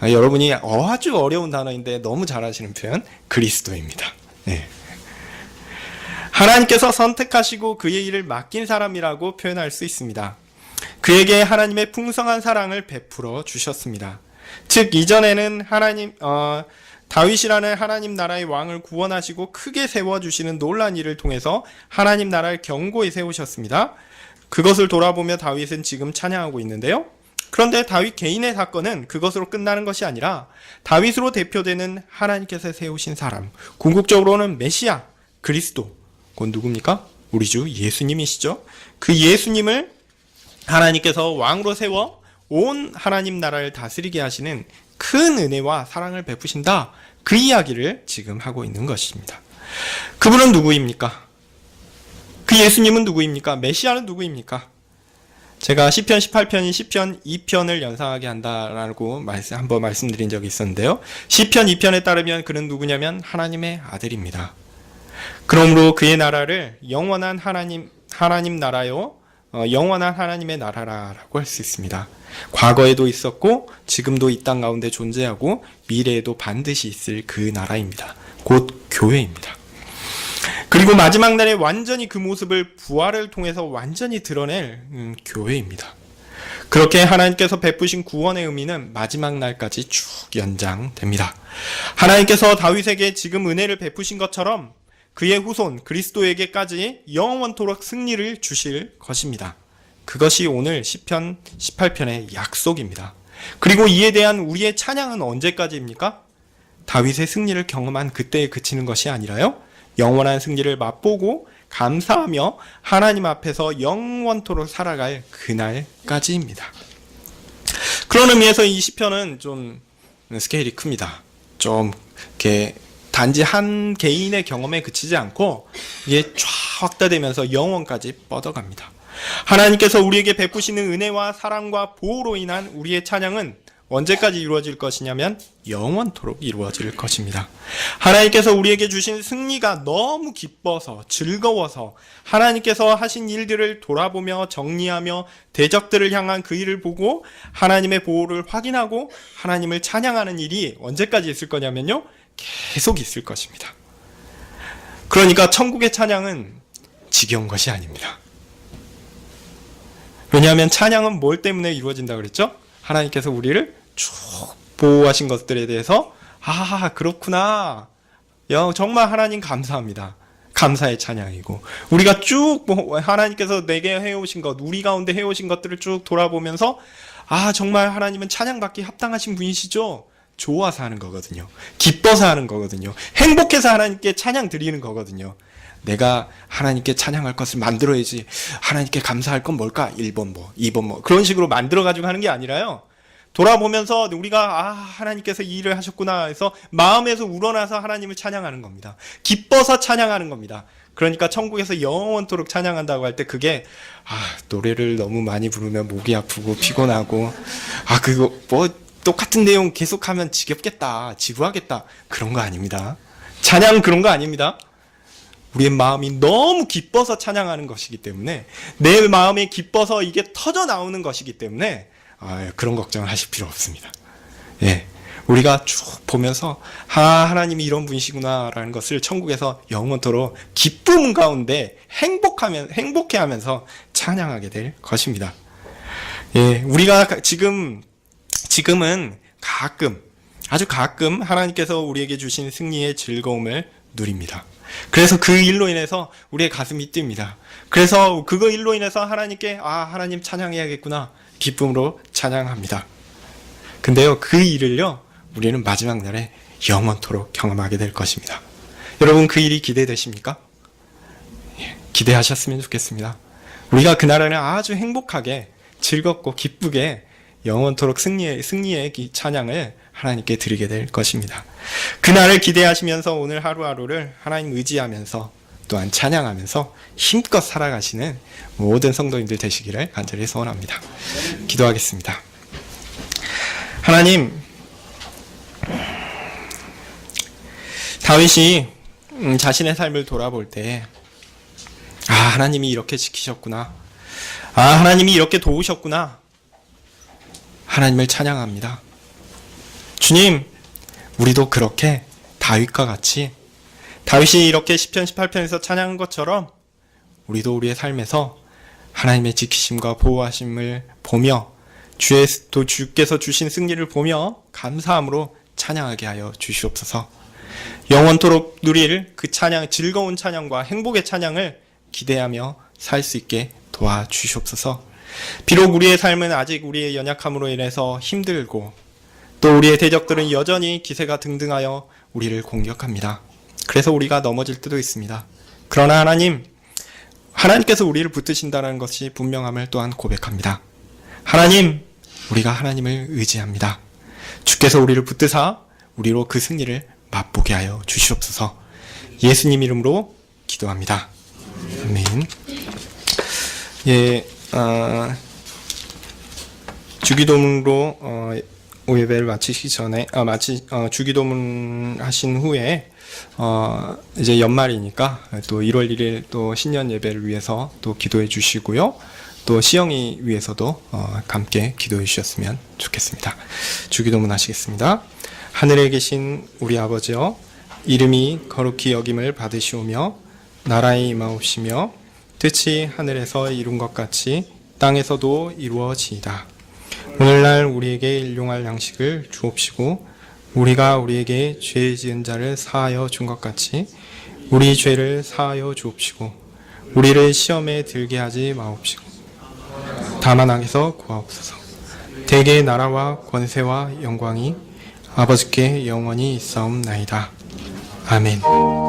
여러분이 아주 어려운 단어인데 너무 잘 아시는 표현 그리스도입니다. 하나님께서 선택하시고 그의 일을 맡긴 사람이라고 표현할 수 있습니다. 그에게 하나님의 풍성한 사랑을 베풀어 주셨습니다. 즉 이전에는 다윗이라는 하나님 나라의 왕을 구원하시고 크게 세워주시는 놀라운 일을 통해서 하나님 나라를 견고히 세우셨습니다. 그것을 돌아보며 다윗은 지금 찬양하고 있는데요. 그런데 다윗 개인의 사건은 그것으로 끝나는 것이 아니라 다윗으로 대표되는 하나님께서 세우신 사람, 궁극적으로는 메시아, 그리스도, 그건 누굽니까? 우리 주 예수님이시죠. 그 예수님을 하나님께서 왕으로 세워 온 하나님 나라를 다스리게 하시는 큰 은혜와 사랑을 베푸신다. 그 이야기를 지금 하고 있는 것입니다. 그분은 누구입니까? 그 예수님은 누구입니까? 메시아는 누구입니까? 제가 시편 18편이 시편 2편을 연상하게 한다라고 한번 말씀드린 적이 있었는데요. 시편 2편에 따르면 그는 누구냐면 하나님의 아들입니다. 그러므로 그의 나라를 영원한 하나님 나라요, 영원한 하나님의 나라라고 할 수 있습니다. 과거에도 있었고 지금도 이 땅 가운데 존재하고 미래에도 반드시 있을 그 나라입니다. 곧 교회입니다. 그리고 마지막 날에 완전히 그 모습을 부활을 통해서 완전히 드러낼 교회입니다. 그렇게 하나님께서 베푸신 구원의 의미는 마지막 날까지 쭉 연장됩니다. 하나님께서 다윗에게 지금 은혜를 베푸신 것처럼 그의 후손 그리스도에게까지 영원토록 승리를 주실 것입니다. 그것이 오늘 시편 18편의 약속입니다. 그리고 이에 대한 우리의 찬양은 언제까지입니까? 다윗의 승리를 경험한 그때에 그치는 것이 아니라요, 영원한 승리를 맛보고 감사하며 하나님 앞에서 영원토록 살아갈 그날까지입니다. 그런 의미에서 이 시편은 좀 스케일이 큽니다. 좀 이렇게 단지 한 개인의 경험에 그치지 않고 이게 쫙 확대되면서 영원까지 뻗어갑니다. 하나님께서 우리에게 베푸시는 은혜와 사랑과 보호로 인한 우리의 찬양은 언제까지 이루어질 것이냐면 영원토록 이루어질 것입니다. 하나님께서 우리에게 주신 승리가 너무 기뻐서 즐거워서 하나님께서 하신 일들을 돌아보며 정리하며 대적들을 향한 그 일을 보고 하나님의 보호를 확인하고 하나님을 찬양하는 일이 언제까지 있을 거냐면요, 계속 있을 것입니다. 그러니까 천국의 찬양은 지겨운 것이 아닙니다. 왜냐하면 찬양은 뭘 때문에 이루어진다고 그랬죠? 하나님께서 우리를 쭉 보호하신 것들에 대해서 그렇구나, 정말 하나님 감사합니다. 감사의 찬양이고, 우리가 쭉 하나님께서 내게 해오신 것, 우리 가운데 해오신 것들을 쭉 돌아보면서 정말 하나님은 찬양받기 합당하신 분이시죠? 좋아서 하는 거거든요. 기뻐서 하는 거거든요. 행복해서 하나님께 찬양 드리는 거거든요. 내가 하나님께 찬양할 것을 만들어야지, 하나님께 감사할 건 뭘까? 1번 2번 그런 식으로 만들어가지고 하는 게 아니라요, 돌아보면서 우리가 하나님께서 이 일을 하셨구나 해서 마음에서 우러나서 하나님을 찬양하는 겁니다. 기뻐서 찬양하는 겁니다. 그러니까 천국에서 영원토록 찬양한다고 할 때 그게 노래를 너무 많이 부르면 목이 아프고 피곤하고 그거 똑같은 내용 계속하면 지겹겠다, 지루하겠다, 그런 거 아닙니다. 찬양은 그런 거 아닙니다. 우리의 마음이 너무 기뻐서 찬양하는 것이기 때문에, 내 마음이 기뻐서 이게 터져 나오는 것이기 때문에 그런 걱정을 하실 필요 없습니다. 우리가 쭉 보면서 하나님이 이런 분이시구나라는 것을 천국에서 영원토록 기쁨 가운데 행복해하면서 찬양하게 될 것입니다. 우리가 지금은 아주 가끔 하나님께서 우리에게 주신 승리의 즐거움을 누립니다. 그래서 그 일로 인해서 우리의 가슴이 뜁니다. 그래서 그거 일로 인해서 하나님께 하나님 찬양해야겠구나, 기쁨으로 찬양합니다. 근데요, 그 일을요, 우리는 마지막 날에 영원토록 경험하게 될 것입니다. 여러분, 그 일이 기대되십니까? 기대하셨으면 좋겠습니다. 우리가 그날에는 아주 행복하게 즐겁고 기쁘게 영원토록 승리의 찬양을 하나님께 드리게 될 것입니다. 그날을 기대하시면서 오늘 하루하루를 하나님 의지하면서 또한 찬양하면서 힘껏 살아가시는 모든 성도님들 되시기를 간절히 소원합니다. 기도하겠습니다. 하나님, 다윗이 자신의 삶을 돌아볼 때 하나님이 이렇게 지키셨구나, 하나님이 이렇게 도우셨구나, 하나님을 찬양합니다. 주님, 우리도 그렇게 다윗과 같이 다윗이 이렇게 시편 18편에서 찬양한 것처럼 우리도 우리의 삶에서 하나님의 지키심과 보호하심을 보며 주께서 주신 승리를 보며 감사함으로 찬양하게 하여 주시옵소서. 영원토록 누릴 그 찬양, 즐거운 찬양과 행복의 찬양을 기대하며 살 수 있게 도와주시옵소서. 비록 우리의 삶은 아직 우리의 연약함으로 인해서 힘들고 또 우리의 대적들은 여전히 기세가 등등하여 우리를 공격합니다. 그래서 우리가 넘어질 때도 있습니다. 그러나 하나님께서 우리를 붙드신다는 것이 분명함을 또한 고백합니다. 하나님, 우리가 하나님을 의지합니다. 주께서 우리를 붙드사 우리로 그 승리를 맛보게 하여 주시옵소서. 예수님 이름으로 기도합니다. 아멘. 주기도문으로 예배를 마치기 전에 주기도문 하신 후에 이제 연말이니까 또 1월 1일 또 신년 예배를 위해서 또 기도해 주시고요. 또 시영이 위해서도 함께 기도해 주셨으면 좋겠습니다. 주기도문 하시겠습니다. 하늘에 계신 우리 아버지여, 이름이 거룩히 여김을 받으시오며 나라의 임하옵시며 뜻이 하늘에서 이룬 것 같이 땅에서도 이루어지이다. 오늘날 우리에게 일용할 양식을 주옵시고 우리가 우리에게 죄 지은 자를 사하여 준 것 같이 우리 죄를 사하여 주옵시고 우리를 시험에 들게 하지 마옵시고 다만 악에서 구하옵소서. 대개의 나라와 권세와 영광이 아버지께 영원히 있사옵나이다. 아멘.